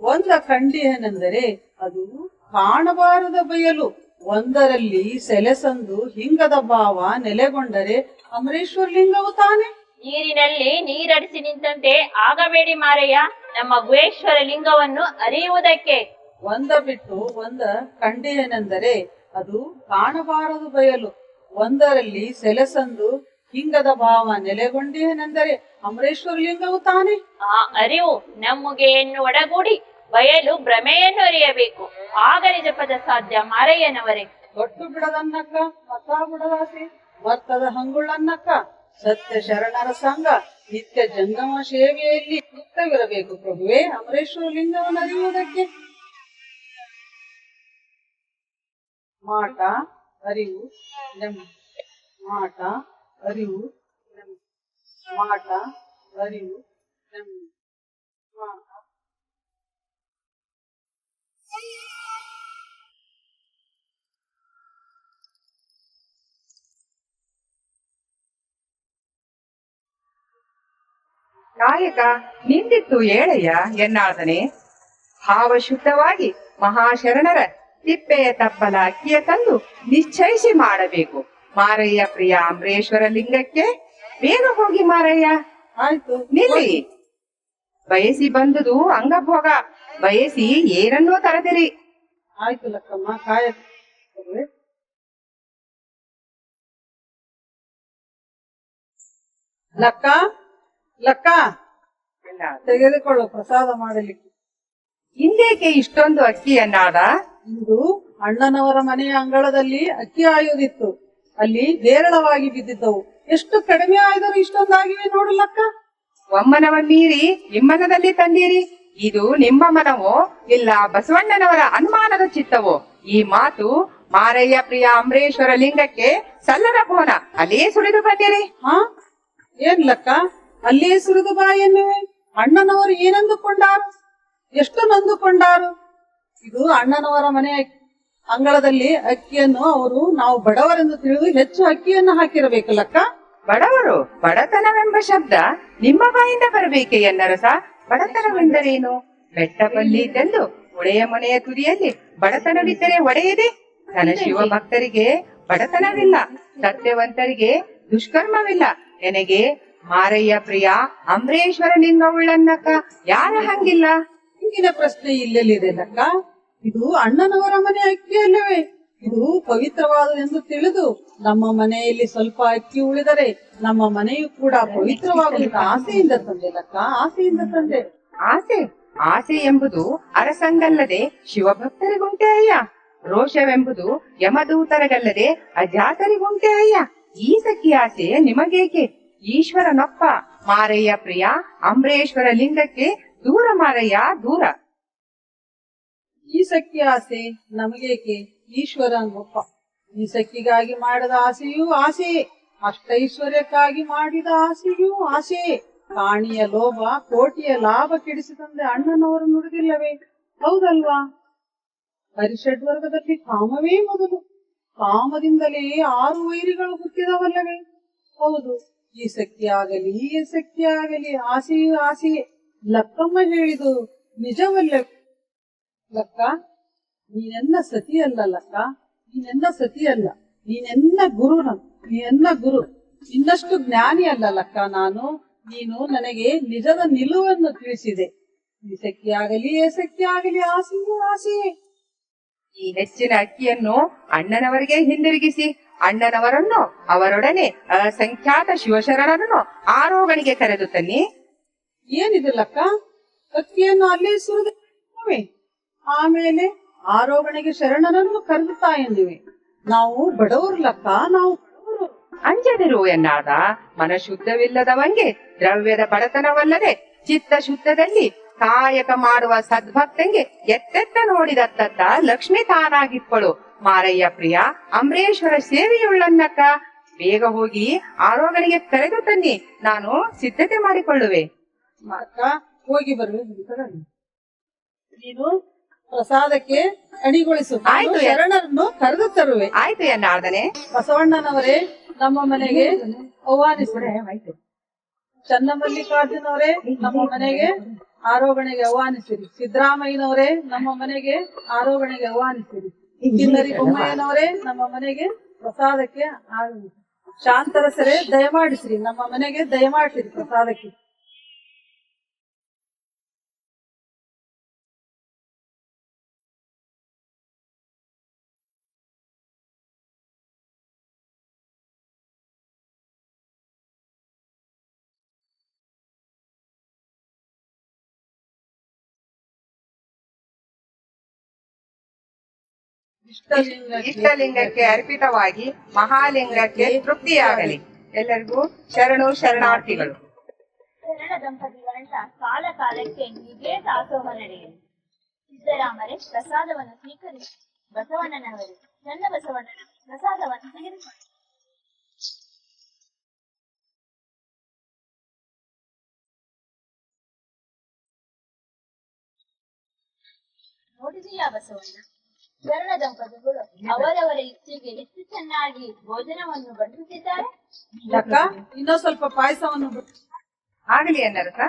ಒಂದ ಕಂಡಿಯನೆಂದರೆ ಅದು ಕಾಣಬಾರದ ಬಯಲು. ಒಂದರಲ್ಲಿ ಸೆಲೆಸಂದು ಹಿಂಗದ ಭಾವ ನೆಲೆಗೊಂಡರೆ ಅಮರೇಶ್ವರ ಲಿಂಗವು ತಾನೆ. ನೀರಿನಲ್ಲಿ ನೀರಡಿಸಿ ನಿಂತಂತೆ ಆಗಬೇಡಿ ಮಾರಯ್ಯ, ನಮ್ಮ ಗುಹೇಶ್ವರ ಲಿಂಗವನ್ನು ಅರಿಯುವುದಕ್ಕೆ. ಒಂದ ಬಿಟ್ಟು ಒಂದ ಕಂಡಿಯನೆಂದರೆ ಅದು ಕಾಣಬಾರದು ಬಯಲು. ಒಂದರಲ್ಲಿ ಸೆಲೆಸಂದು ಹಿಂಗದ ಭಾವ ನೆಲೆಗೊಂಡಿಯನೆಂದರೆ ಅಮರೇಶ್ವರ ಲಿಂಗವು ತಾನೆ. ಆ ಅರಿವು ನಮ್ಮುಗೆಯನ್ನು ಒಡಗೂಡಿ ಬಯಲು ಭ್ರಮೆಯನ್ನು ಅರಿಯಬೇಕು, ಆಗ ನಿಜ ಪದ ಸಾಧ್ಯ ಮಾರಯ್ಯನವರೇ. ಒಟ್ಟು ಬಿಡದನ್ನಕ್ಕ ಮತ ಬಿಡದಾಸಿ ಮರ್ತದ ಹಂಗುಳ್ಳನ್ನಕ್ಕ ಸತ್ಯ ಶರಣರ ಸಂಘ ನಿತ್ಯ ಜಂಗಮ ಸೇವೆಯಲ್ಲಿ ಮುಕ್ತವಿರಬೇಕು ಪ್ರಭುವೆ, ಅಮರೇಶ್ವರ ಲಿಂಗವನ್ನು ಅರಿಯುವುದಕ್ಕೆ. ಮಾಟ ಅರಿವು ನೆಮ್ಮದಿ, ಮಾಟ ಅರಿವು ನೆಮ್ಮದಿ, ಮಾಟ ಅರಿವು ನೆಮ್ಮದಿ, ಮಾಟ. ಕಾಯಕ ನಿಂದಿತ್ತು ಏಳಯ್ಯ ಎನ್ನಾಳದನೆ. ಭಾವ ಶುದ್ಧವಾಗಿ ಮಹಾಶರಣರ ತಿಪ್ಪೆಯ ತಪ್ಪಲ ಅಕ್ಕಿಯ ತಂದು ನಿಶ್ಚಯಿಸಿ ಮಾಡಬೇಕು. ಮಾರಯ್ಯ ಪ್ರಿಯ ಅಮರೇಶ್ವರ ಲಿಂಗಕ್ಕೆ ಬೇಗ ಹೋಗಿ ಮಾರಯ್ಯ. ಆಯ್ತು ನಿಲ್ಲಿ. ಬಯಸಿ ಬಂದುದು ಅಂಗಭೋಗ, ಬಯಸಿ ಏನನ್ನೋ ತರದಿರಿ. ಆಯ್ತು ಲಕ್ಕಮ್ಮ, ಕಾಯಕ ಲಕ್ಕ ಲಕ್ಕ ತೆಗೆದುಕೊಳ್ಳು ಪ್ರಸಾದ ಮಾಡಲಿಕ್ಕೆ. ಹಿಂದೇಕೆ ಇಷ್ಟೊಂದು ಅಕ್ಕಿ ಎನ್ನಾದ? ಇಂದು ಅಣ್ಣನವರ ಮನೆಯ ಅಂಗಳದಲ್ಲಿ ಅಕ್ಕಿ ಆಯುವುದಿತ್ತು, ಅಲ್ಲಿ ನೇರಳವಾಗಿ ಬಿದ್ದಿದ್ದವು. ಎಷ್ಟು ಕಡಿಮೆ ಆಯ್ದರೂ ಇಷ್ಟೊಂದಾಗಿವೆ ನೋಡು ಲಕ್ಕ. ಒಮ್ಮನವ ಮೀರಿ ನಿಮ್ಮನದಲ್ಲಿ ತಂದಿರಿ. ಇದು ನಿಮ್ಮ ಮನವೋ ಇಲ್ಲ ಬಸವಣ್ಣನವರ ಅನುಮಾನದ ಚಿತ್ತವೋ? ಈ ಮಾತು ಮಾರಯ್ಯ ಪ್ರಿಯ ಅಮರೇಶ್ವರ ಲಿಂಗಕ್ಕೆ ಸಲ್ಲದ ಬೋನ. ಅಲ್ಲೇ ಸುರಿದು ಬಂದಿರಿ. ಹಾ ಏನ್ ಲಕ್ಕ, ಅಲ್ಲೇ ಸುರಿದು ಬಾ ಎನ್ನುವೆ? ಅಣ್ಣನವರು ಏನಂದುಕೊಂಡಾರು, ಎಷ್ಟು ನೊಂದುಕೊಂಡಾರು? ಇದು ಅಣ್ಣನವರ ಮನೆ ಅಂಗಳದಲ್ಲಿ ಅಕ್ಕಿಯನ್ನು ಅವರು ನಾವು ಬಡವರೆಂದು ತಿಳಿದು ಹೆಚ್ಚು ಅಕ್ಕಿಯನ್ನು ಹಾಕಿರಬೇಕು ಲಕ್ಕ. ಬಡವರು ಬಡತನವೆಂಬ ಶಬ್ದ ನಿಮ್ಮ ಬಾಯಿಂದ ಬರಬೇಕೆ ಎನ್ನರಸ? ಬಡತನವೆಂದರೇನು? ಬೆಟ್ಟ ಬಲ್ಲಿದ್ದೆಂದು ಒಡೆಯ ಮನೆಯ ತುದಿಯಲ್ಲಿ ಬಡತನವಿದ್ದರೆ ಒಡೆಯದೆ. ಧನಶಿವ ಭಕ್ತರಿಗೆ ಬಡತನವಿಲ್ಲ, ಸತ್ಯವಂತರಿಗೆ ದುಷ್ಕರ್ಮವಿಲ್ಲ. ನನಗೆ ಮಾರಯ್ಯ ಪ್ರಿಯ ಅಮರೇಶ್ವರ ಲಿಂಗವುಳ್ಳನ್ನಕ್ಕ ಯಾರ ಹಂಗಿಲ್ಲ? ಹಿಂಗಿನ ಪ್ರಶ್ನೆ ಇಲ್ಲೆಲ್ಲಿದೆ ಲಕ್ಕ? ಇದು ಅಣ್ಣನವರ ಮನೆ ಅಕ್ಕಿ ಅಲ್ಲವೇ? ಇದು ಪವಿತ್ರವಾದುದೆಂದು ತಿಳಿದು ನಮ್ಮ ಮನೆಯಲ್ಲಿ ಸ್ವಲ್ಪ ಅಕ್ಕಿ ಉಳಿದರೆ ನಮ್ಮ ಮನೆಯು ಕೂಡ ಪವಿತ್ರವಾಗುವುದು ಆಸೆಯಿಂದ ತಂದೆ ಲಕ್ಕ, ಆಸೆಯಿಂದ ತಂದೆ. ಆಸೆ ಆಸೆ ಎಂಬುದು ಅರಸಂಗಲ್ಲದೆ ಶಿವಭಕ್ತರಿಗುಂಟೆ ಅಯ್ಯ. ರೋಷವೆಂಬುದು ಯಮದೂತರಿಗಲ್ಲದೆ ಅಜಾತರಿಗುಂಟೆ ಅಯ್ಯ. ಈ ಸಖಿ ಆಸೆ ನಿಮಗೇಕೆ? ಈಶ್ವರನೊಪ್ಪ ಮಾರಯ್ಯ ಪ್ರಿಯ ಅಂಬರೇಶ್ವರ ಲಿಂಗಕ್ಕೆ ದೂರ ಮಾರಯ್ಯ ದೂರ. ಈ ಸಖಿ ಆಸೆ ನಮಗೇಕೆ? ಈಶ್ವರನೊಪ್ಪ. ಈ ಸಖಿಗಾಗಿ ಮಾಡಿದ ಆಸೆಯೂ ಆಸೆಯೇ, ಅಷ್ಟೈಶ್ವರ್ಯಕ್ಕಾಗಿ ಮಾಡಿದ ಆಸೆಯೂ ಆಸೆಯೇ. ಕಾಣಿಯ ಲೋಭ ಕೋಟಿಯ ಲಾಭ ಕೆಡಿಸಿ ತಂದೆ ಅಣ್ಣನವರು ನುಡಿದಿಲ್ಲವೇ? ಹೌದಲ್ವಾ? ಹರಿಷಡ್ವರ್ಗದಲ್ಲಿ ಕಾಮವೇ ಮೊದಲು, ಕಾಮದಿಂದಲೇ 6 ವೈರಿಗಳು ಹುಟ್ಟಿದವಲ್ಲವೇ? ಹೌದು. ಈ ಸಖಿ ಆಗಲಿ ಈ ಸಖಿ ಆಗಲಿ ಆಸೆಯೂ ಆಸೆಯೇ. ಲಕ್ಕಮ್ಮ ಹೇಳಿದು ನಿಜವಲ್ಲವೇ? ಲಕ್ಕ, ನೀನೆನ್ನ ಸತಿಯಲ್ಲ ಲಕ್ಕ, ನೀನೆನ್ನ ಸತಿಯಲ್ಲ, ನೀನೆನ್ನ ಗುರು. ನೀನೆನ್ನ ಗುರು, ಇನ್ನಷ್ಟು ಜ್ಞಾನಿ ಅಲ್ಲ ಲಕ್ಕ ನಾನು. ನೀನು ನನಗೆ ನಿಜದ ನಿಲುವನ್ನು ತಿಳಿಸಿದೆ. ಈ ಸಖಿ ಆಗಲಿ ಏ ಸಖಿ ಆಗಲಿ ಆಸೆಯೂ ಆಸೆಯೇ. ಈ ಹೆಚ್ಚಿನ ಅಕ್ಕಿಯನ್ನು ಅಣ್ಣನವರಿಗೆ ಹಿಂದಿರುಗಿಸಿ ಅಣ್ಣನವರನ್ನು ಅವರೊಡನೆ ಅಸಂಖ್ಯಾತ ಶಿವಶರಣರನ್ನು ಆರೋಗಣಿಗೆ ಕರೆದು ತನ್ನಿ. ಏನಿದೆ ಲಕ್ಕ? ಅಕ್ಕಿಯನ್ನು ಅಲ್ಲೇ ಸುರಿದ ಆಮೇಲೆ ಆರೋಗಣೆಗೆ ಶರಣರನ್ನು ಕರೆದುತ್ತಾ ಎಂದಿವೆ. ನಾವು ಬಡವರು ಲಕ್ಕ, ನಾವು ಬಡವರು. ಅಂಜದಿರು ಎನ್ನಾದ. ಮನಶುದ್ಧವಿಲ್ಲದವಂಗೆ ದ್ರವ್ಯದ ಬಡತನವಲ್ಲದೆ ಚಿತ್ತ ಶುದ್ಧದಲ್ಲಿ ಕಾಯಕ ಮಾಡುವ ಸದ್ಭಕ್ತಂಗೆ ಎತ್ತೆತ್ತ ನೋಡಿದತ್ತ ಲಕ್ಷ್ಮಿ ತಾನಾಗಿಪ್ಪಳು. ಮಾರಯ್ಯ ಪ್ರಿಯ ಅಂಬರೇಶ್ವರ ಸೇವೆಯುಳ್ಳನ್ನಕ್ಕ. ಬೇಗ ಹೋಗಿ ಆರೋಗಣಿಗೆ ಕರೆದು ತನ್ನಿ, ನಾನು ಸಿದ್ಧತೆ ಮಾಡಿಕೊಳ್ಳುವೆ. ಅಕ್ಕ, ಹೋಗಿ ಬರುವೆ. ನೀನು ಪ್ರಸಾದಕ್ಕೆ ಅಣಿಗೊಳಿಸು. ಆಯ್ತು. ಶರಣರನ್ನು ಕರೆದು ತರುವೆ. ಆಯ್ತು ಎನ್ನಾರ್ದನೆ. ಬಸವಣ್ಣನವರೇ ನಮ್ಮ ಮನೆಗೆ ಆಹ್ವಾನಿಸಿದೆ. ಚನ್ನಮಲ್ಲಿಕಾರ್ಜುನವರೇ ನಮ್ಮ ಮನೆಗೆ ಆರೋಗಣೆಗೆ ಆಹ್ವಾನಿಸಿರಿ. ಸಿದ್ದರಾಮಯ್ಯನವರೇ ನಮ್ಮ ಮನೆಗೆ ಆರೋಗಣೆಗೆ ಆಹ್ವಾನಿಸಿರಿ. ಕಿನ್ನರಿ ಬೊಮ್ಮಯ್ಯನವರೇ ನಮ್ಮ ಮನೆಗೆ ಪ್ರಸಾದಕ್ಕೆ ಶಾಂತರಸರೇ ದಯಮಾಡಿಸಿರಿ, ನಮ್ಮ ಮನೆಗೆ ದಯಮಾಡಿಸಿರಿ ಪ್ರಸಾದಕ್ಕೆ. ಇಷ್ಟಲಿಂಗಕ್ಕೆ ಅರ್ಪಿತವಾಗಿ ಮಹಾಲಿಂಗಕ್ಕೆ ತೃಪ್ತಿಯಾಗಲಿ. ಎಲ್ಲರಿಗೂ ಶರಣು ಶರಣಾರ್ಥಿಗಳು. ಶರಣ ದಂಪತಿಗಳಂತ ಕಾಲ ಕಾಲಕ್ಕೆ ಹೀಗೆ ದಾಸೋಹ ನಡೆಯಲಿ. ಸಿದ್ದರಾಮರೇ ಪ್ರಸಾದವನ್ನು ಸ್ವೀಕರಿಸಿ. ಬಸವಣ್ಣನವರೇ ಚನ್ನ ಬಸವಣ್ಣನ ಪ್ರಸಾದವನ್ನು ತೆಗೆದುಕೊಳ್ಳಿ. ನೋಡಿದೆಯಾ ಬಸವಣ್ಣ, ಶರಣ ದಂಪತಿಗಳು ಅವರವರ ಇಚ್ಛೆಗೆ ಎಷ್ಟು ಚೆನ್ನಾಗಿ ಭೋಜನವನ್ನು ಬಡಿಸುತ್ತಿದ್ದಾರೆ. ಇನ್ನೂ ಸ್ವಲ್ಪ ಪಾಯಸವನ್ನು ಆಗಲಿ ಅನ್ನರಸ.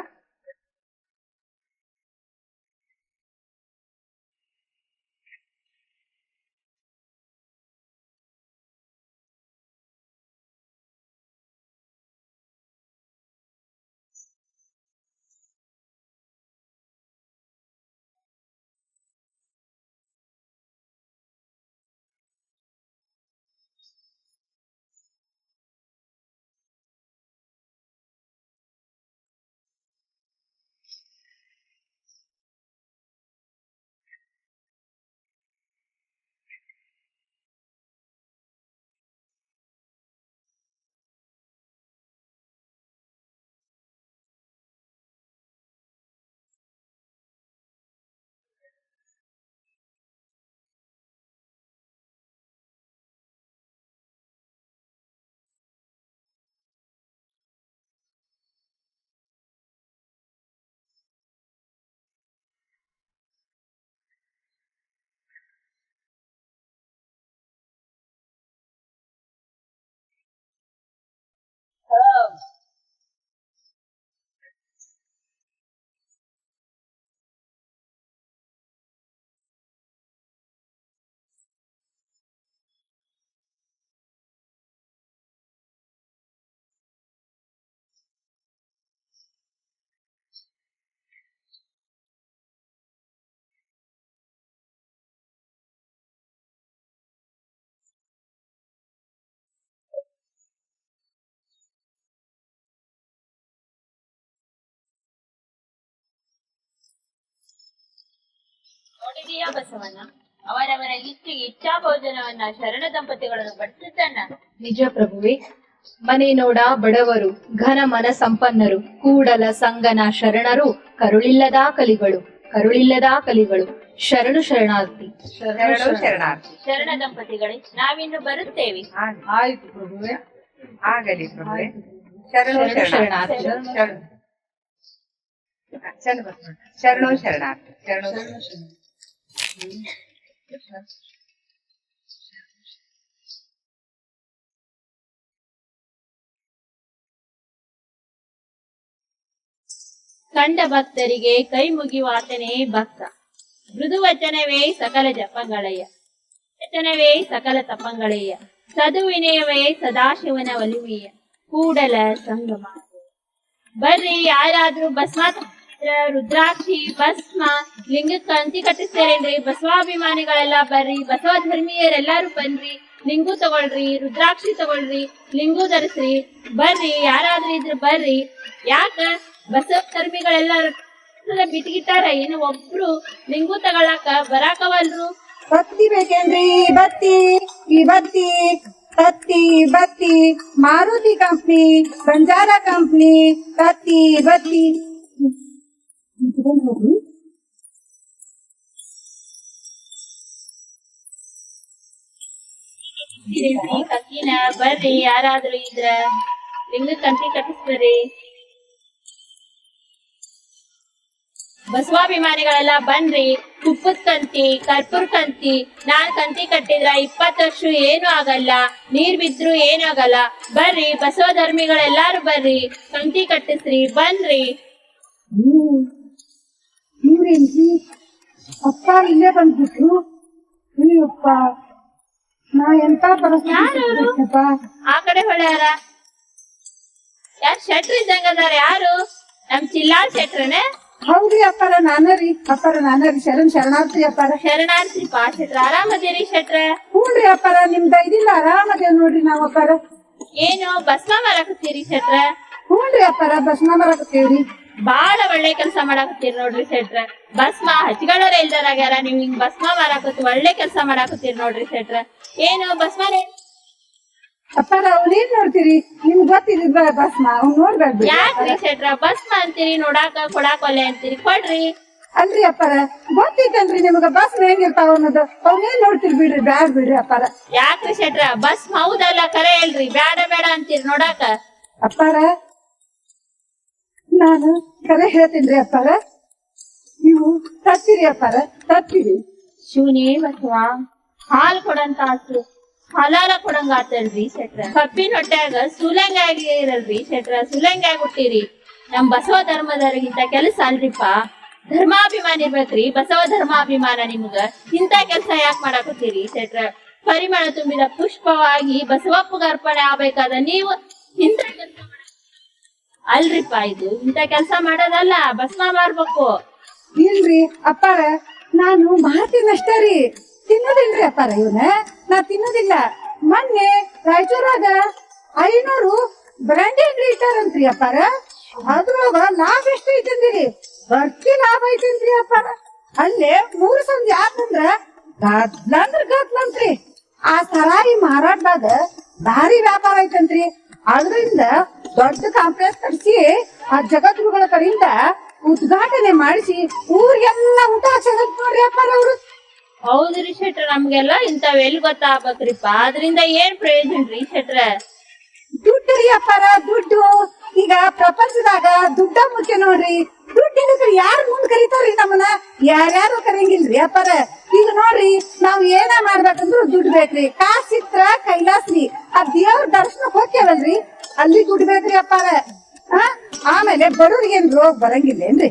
ನೋಡಿದೀಯಾ ಬಸವಣ್ಣ, ಅವರವರ ಇಚ್ಛೆಗೆ ಇಚ್ಛಾ ಭೋಜನವನ್ನ ಶರಣ ದಂಪತಿಗಳನ್ನು ಬಡಿಸುತ್ತಣ್ಣ. ನಿಜ ಪ್ರಭುವೆ. ಮನೆ ನೋಡ ಬಡವರು, ಘನ ಮನ ಸಂಪನ್ನರು, ಕೂಡಲ ಸಂಗನ ಶರಣರು, ಕರುಳಿಲ್ಲದ ಕಲಿಗಳು, ಕರುಳಿಲ್ಲದ ಕಲಿಗಳು. ಶರಣು ಶರಣಾರ್ಥಿ. ಶರಣಾರ್ಥಿ. ಶರಣ ದಂಪತಿಗಳೇ, ನಾವಿನ್ನು ಬರುತ್ತೇವೆ. ಆಯ್ತು ಪ್ರಭುವೆ. ಆಗಲಿ ಪ್ರಭುವೆ. ಶರಣು ಶರಣಾರ್ಥಿ. ಶರಣು ಶರಣಾರ್ಥಿ. ಶರಣು ಕಂಡ ಭಕ್ತರಿಗೆ ಕೈ ಮುಗಿಯುವಾತನೇ ಭಕ್ತ. ಮೃದು ವಚನವೇ ಸಕಲ ಜಪಗಳಯ್ಯ, ವಚನವೇ ಸಕಲ ತಪಂಗಳಯ್ಯ, ಸದು ವಿನಯವೇ ಸದಾಶಿವನ ಒಲಿಮೆಯ, ಕೂಡಲ ಸಂಗಮ. ಬರ್ರಿ, ಯಾರಾದ್ರೂ ಭಸ್ಮ ರುದ್ರಾಕ್ಷಿ ಭಸ್ಮ ಲಿಂಗಕ್ಕೆ ಅಂತಿ ಕಟ್ಟಿಸ್ತೇರೇನ್ರಿ? ಬಸವಾಭಿಮಾನಿಗಳೆಲ್ಲ ಬರ್ರಿ, ಬಸವ ಧರ್ಮೀಯರೆಲ್ಲಾರು ಬನ್ರಿ, ಲಿಂಗು ತಗೊಳ್ರಿ, ರುದ್ರಾಕ್ಷಿ ತಗೊಳ್ರಿ, ಲಿಂಗು ಧರಿಸ್ರಿ. ಬರ್ರಿ, ಯಾರಾದ್ರೂ ಇದ್ರ ಬರ್ರಿ. ಯಾಕ ಬಸವ ಧರ್ಮಿಗಳೆಲ್ಲ ಬಿಟ್ಗಿಟ್ಟಾರ? ಏನು ಒಬ್ರು ಲಿಂಗು ತಗೊಳಕ ಬರಾಕವಲ್ರು? ಬತ್ತಿ ಬೇಕೇನ್ರಿ? ಬತ್ತಿ, ಈ ಬತ್ತಿ, ತತ್ತಿ ಬತ್ತಿ, ಮಾರುತಿ ಕಂಪ್ನಿ, ಬಂಜಾರ ಕಂಪ್ನಿ, ತತ್ತಿ ಬತ್ತಿ. ಕಕ್ಕಿನ ಬರ್ರಿ, ಯಾರಾದ್ರೂ ಇದ್ರ ಲಿಂಗಕ್ಕೆ ಅಂತಿ ಕಟ್ಟಿಸ್ತಾರಿ. ಬಸವಾಭಿಮಾನಿಗಳೆಲ್ಲ ಬನ್ರಿ, ತುಪ್ಪದ ಕಂತಿ, ಕರ್ಪೂರ ಕಂತಿ. ನಾನ್ ಕಂತಿ ಕಟ್ಟಿದ್ರ 20 ವರ್ಷ ಏನು ಆಗಲ್ಲ, ನೀರ್ ಬಿದ್ರು ಏನಾಗಲ್ಲ. ಬರ್ರಿ, ಬಸವ ಧರ್ಮಿಗಳೆಲ್ಲಾರು ಬರ್ರಿ, ಕಂತಿ ಕಟ್ಟಿಸ್ರಿ, ಬನ್ರಿ. ಇವ್ರೇನ್ರಿ ಅಪ್ಪ ಇಲ್ಲೇ ಬಂದ್ಬಿಟ್ರು? ಅಯ್ಯಪ್ಪ, ನಾ ಎಂತ ಪರಿಸ್ಥಿತಿ. ಆ ಕಡೆ ಹೊಳ್ಯಾರ ಯಾರು? ಶೆಟ್ರ್ ಇದ್ದಂಗ ಅದಾರ. ಯಾರು? ನಮ್ ಚಿಲ್ಲಾರ್ ಶೆಟ್ರನೆ. ಹೌದ್ರಿ ಅಪ್ಪಾರ, ನಾನರಿ ಅಪ್ಪಾರ, ನಾನರಿ. ಶರಣಾರ್ಥಿ ಅಪ್ಪಾರ. ಶರಣಾರ್ಥಿ ಪಾ ಶೆಟ್ರ. ಆರಾಮದೇರಿ ಶೆಟ್ರ? ಹ್ಞೂನ್ರಿ ಅಪ್ಪಾರ, ನಿಮ್ದ ಇದಿಲ್ಲ, ಆರಾಮದೇವ್ ನೋಡ್ರಿ ನಾವ್ ಅಪ್ಪಾರ. ಏನು ಭಸ್ಮ ಮಾರಾಕತ್ತೀರಿ ಶೆಟ್ರ? ಹ್ಞೂನ್ರಿ ಅಪ್ಪಾರ, ಭಸ್ಮ ಮಾರಾಕತ್ತೀವ್ರಿ. ಬಾಳ ಒಳ್ಳೆ ಕೆಲಸ ಮಾಡಾಕತ್ತೀರಿ ನೋಡ್ರಿ ಶೆಟ್ರ. ಭಸ್ಮ ಹಚ್ಗಳವ್ರ ಇಲ್ದಾರಾಗ್ಯಾರ, ನೀವ್ ಹಿಂಗ್ ಭಸ್ಮ ಮಾರಾಕತ್ತಿ ಒಳ್ಳೆ ಕೆಲಸ ಮಾಡಾಕತ್ತೀರಿ ನೋಡ್ರಿ ಶೆಟ್ರ. ಏನು ಭಸ್ಮ ಅಪ್ಪಾರ? ಅವ್ನೇನ್ ನೋಡ್ತೀರಿ? ನಿಮ್ಗ್ ಗೊತ್ತಿದ್ ಭಸ್ಮ ಅವ್ನ್ ನೋಡ್ಬೇಡ್ರಿ. ಯಾಕ್ರಿ ಶೆಟ್ರ ಭಸ್ಮ ಅಂತೀರಿ? ನೋಡಾಕ ಕೊಡಾಕ ಒಲ್ಲೆ ಅಂತೀರಿ, ಕೊಡ್ರಿ. ಅಲ್ರಿ ಅಪ್ಪಾರ, ಗೊತ್ತಿತ್ತೇನ್ರಿ ನಿಮ್ಗ ಭಸ್ಮ ಹೆಂಗಿರ್ತಾವ ಅನ್ನೋದು? ಅವ್ನೇನ್ ನೋಡ್ತೀರಿ ಬಿಡ್ರಿ, ಬ್ಯಾಡ್ ಬಿಡ್ರಿ ಅಪ್ಪಾರ. ಯಾಕ್ರಿ ಶೆಟ್ರ ಭಸ್ಮ ಹೌದಲ್ಲ ಕರೆ ಹೇಳ್ರಿ, ಬ್ಯಾಡ ಬೇಡ ಅಂತೀರಿ ನೋಡಾಕ? ಅಪ್ಪಾರ, ನಾನು ಕರೆ ಹೇಳ್ತೀನ್ರಿ ಅಪ್ಪಾರ, ನೀವು ತರ್ತೀರಿ ಅಪ್ಪಾರ, ತರ್ತೀರಿ. ಶಿವನೇ ಬಸವ, ಹಾಲ್ ಕೊಡಂತ ಆತು, ಹಲಾರ ಕೊಡಂಗ ಆತಲ್ರಿ ಶೆಟ್ರ. ಕಪ್ಪಿನ ಹೊಟ್ಯಾಗ ಸುಲಂಗಾಗಿ ಇರಲ್ರಿ ಶೆಟ್ರ, ಸುಲಂಗಾಗಿ ಹುಟ್ಟಿರಿ. ನಮ್ ಬಸವ ಧರ್ಮದವ್ರಿಗಿಂತ ಕೆಲಸ ಅಲ್ರಿಪ್ಪ. ಧರ್ಮಾಭಿಮಾನ ಇರ್ಬೇಕ್ರಿ, ಬಸವ ಧರ್ಮಾಭಿಮಾನ. ನಿಮ್ಗ ಇಂತ ಕೆಲ್ಸ ಯಾಕೆ ಮಾಡಾಕತ್ತೀರಿ ಶೆಟ್ರ? ಪರಿಮಳ ತುಂಬಿದ ಪುಷ್ಪವಾಗಿ ಬಸವಪ್ಪಗ ಅರ್ಪಣೆ ಆಗ್ಬೇಕಾದ ನೀವು ಇಂತ ಕೆಲಸ ಅಲ್ರಿಪ್ಪ. ಇದು ಇಂತ ಕೆಲಸ ಮಾಡೋದಲ್ಲ, ಭಸ್ಮ ಮಾರ್ಬೇಕು. ಇಲ್ರಿ ಅಪ್ಪಾರ, ನಾನು ಮಾಡ್ತೀನಷ್ಟೇ ರೀ, ತಿನ್ನೋದಿಲ್ರಿ ಅಪ್ಪಾರ. ಇವನ ನಾ ತಿನ್ನೋದಿಲ್ಲ. ಮೊನ್ನೆ ರಾಯಚೂರಾಗ 500 ಬ್ರ್ಯಾಂಡಿ ಅಂಗಡಿ ಇಟ್ಟಾರಂತ್ರಿ ಅಪ್ಪಾರ. ಅದ್ರೊಳಗ ಲಾಭ ಎಷ್ಟು ಐತಂದಿರಿ? ಬರ್ತಿ ಲಾಭ ಐತಂತ್ರಿ ಅಪ್ಪಾರ. ಅಲ್ಲೇ 3 ಸಂಜೆ ಆತಂದ್ರ ಗದ್ಲಂತ್ರಿ. ಆ ಸರಾಯಿ ಮಾರಾಟದಾಗ ಭಾರಿ ವ್ಯಾಪಾರ ಐತಂತ್ರಿ. ಅದ್ರಿಂದ ದೊಡ್ಡ ಕಾಂಪ್ಲೆಕ್ಸ್ ಕಟ್ಸಿ ಆ ಜಗದ್ಗುರುಗಳ ಕಡೆಯಿಂದ ಉದ್ಘಾಟನೆ ಮಾಡಿಸಿ ಊರಿಗೆಲ್ಲ ಊಟ ಹಾಕ್ಸಕ್ ನೋಡ್ರಿ ಅಪ್ಪಾರ ಅವ್ರು. ಹೌದ್ರಿ ಶೆಟ್ರ, ನಮ್ಗೆಲ್ಲ ಇಂತಾವ್ ಎಲ್ಲಿ ಗೊತ್ತಾಗ್ಬೇಕ್ರಿಪ್ಪ. ಅದ್ರಿಂದ ಏನ್ ಪ್ರಯೋಜನ ರೀ ಶೆಟ್ರ? ದುಡ್ಡು ರೀ ಅಪ್ಪಾರ, ದುಡ್ಡು. ಈಗ ಪ್ರಪಂಚದಾಗ ದುಡ್ಡ ಮುಖ್ಯ ನೋಡ್ರಿ. ದುಡ್ಡಿನ ಯಾರು ಮುಂದ್ ಕರೀತಾರ್ರಿ ನಮ್ಮನ್ನ? ಯಾರ್ಯಾರು ಕರೆಯಂಗಿಲ್ರಿ ಅಪ್ಪಾರ. ಈಗ ನೋಡ್ರಿ, ನಾವ್ ಏನ ಮಾಡ್ಬೇಕಂದ್ರು ದುಡ್ಡು ಬೇಕ್ರಿ. ಕಾಸಿತ್ರ ಕೈಲಾಸ್ರಿ. ಆ ದೇವ್ರ ದರ್ಶನಕ್ ಹೋಗ್ತೇವಲ್ರಿ, ಅಲ್ಲಿ ದುಡ್ಡು ಬೇಕ್ರಿ ಅಪ್ಪಾರ. ಆಮೇಲೆ ಬಡವ್ರಿಗೆ ಏನ್ ರೋಗ ಬರಂಗಿಲ್ಲೇನ್ರಿ?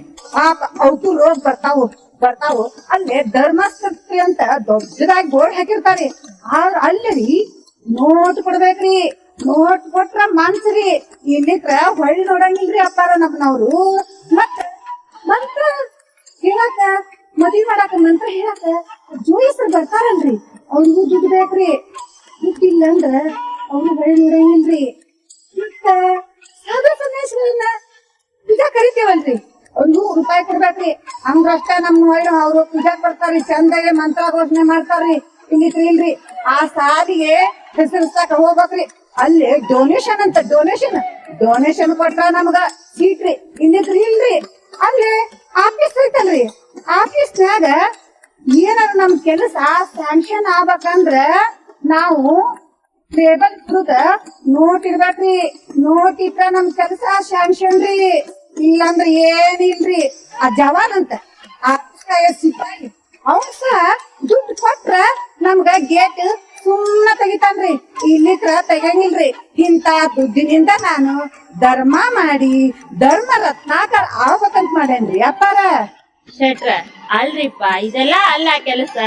ಅವಕ್ಕೂ ರೋಗ ಬರ್ತಾವು. ಅಲ್ಲೇ ಧರ್ಮಸ್ಥಿ ಅಂತ ದೊಡ್ಡದಾಗಿ ಬೋರ್ಡ್ ಹಾಕಿರ್ತಾರಿ. ಅಲ್ಲಿ ನೋಟ್ ಕೊಡ್ಬೇಕ್ರಿ. ನೋಟ್ ಕೊಟ್ರ ಮನ್ಸ್ರಿ. ಇಲ್ಲಿತ್ರ ಹೊಳ್ಳಿ ನೋಡಂಗಿಲ್ರಿ ಅಪ್ಪಾರ ನಮ್ಮನವ್ರು. ಮಂತ್ರ ಹೇಳಾಕ, ಮದ್ವಿ ಮಾಡಾಕ ಮಂತ್ರ ಹೇಳಾಕ ಜೋಯಿಸ್ರು ಬರ್ತಾರಲ್ರಿ, ಅವ್ರಿಗೂ ದುಡ್ಡು ಬೇಕ್ರಿ. ದುಡ್ಡಿಲ್ಲ ಅಂದ್ರ ಅವ್ರು ಹೊಳ್ಳಿ ನೋಡಂಗಿಲ್ರಿ. ಮತ್ತ ಸಾಧು ಸನ್ಯಾಸಿಗಳನ್ನ ಈಗ ಕರಿತೇವಲ್ರಿ, ₹100 ಕೊಡ್ಬೇಕ್ರಿ. ಹಂಗಷ್ಟ ನಮ್ ಹೊಳ್ಳಿ ಅವ್ರು ಪೂಜಾ ಕೊಡ್ತಾರ್ರಿ, ಚಂದಾಗೆ ಮಂತ್ರ ಘೋಷಣೆ ಮಾಡ್ತಾರ್ರಿ. ಇಲ್ರಿ ಆ ಸಾಲಿಗೆ ಹೆಸರಿಸ್ತಾಕ ಹೋಗ್ಬೇಕ್ರಿ. ಅಲ್ಲಿ ಡೊನೇಷನ್ ಅಂತ ಡೊನೇಷನ್ ಕೊಟ್ರ ನಮ್ಗ ಸೀಟ್ ರೀ. ಇಲ್ರಿ ಅಲ್ಲಿ ಆಫೀಸ್ ಐತಲ್ರಿ, ಆಫೀಸ್ನ್ಯಾಗ ಏನಾರ ನಮ್ ಕೆಲಸ ಸ್ಯಾಂಕ್ಷನ್ ಆಗ್ಬೇಕಂದ್ರ ನಾವು ಟೇಬಲ್ ಇಟ್ರುದ ನೋಟ್ ಇರ್ಬೇಕ್ರಿ. ನೋಟ್ ಇಟ್ರ ನಮ್ ಕೆಲಸ ಸ್ಯಾಂಕ್ಷನ್ ರೀ. ಇಲ್ಲಂದ್ರ ಏನಿಲ್ರಿ. ಆ ಜವಾನ್ ಅಂತ ಸಿಪಾಯಿ ಅವನ್ ಸಹ ದುಡ್ಡು ಕೊಟ್ರ ನಮ್ಗ ಗೇಟ್ ಸುಮ್ನ ತೆಗಿತಾನ್ರಿ. ಇಲ್ಲಿಕ್ರ ತೆಗಂಗಿಲ್ರಿ. ಇಂತ ದುಡ್ಡಿನಿಂದ ನಾನು ಧರ್ಮ ಮಾಡಿ ಧರ್ಮ ರತ್ನಾಕರ್ ಆಗ್ಬೇಕಂತ ಮಾಡೇನ್ರಿ ಅಪ್ಪಾರ. ಶೆಟ್ರ ಅಲ್ರಿಪ್ಪ, ಇದೆಲ್ಲ ಅಲ್ಲ ಕೆಲಸ.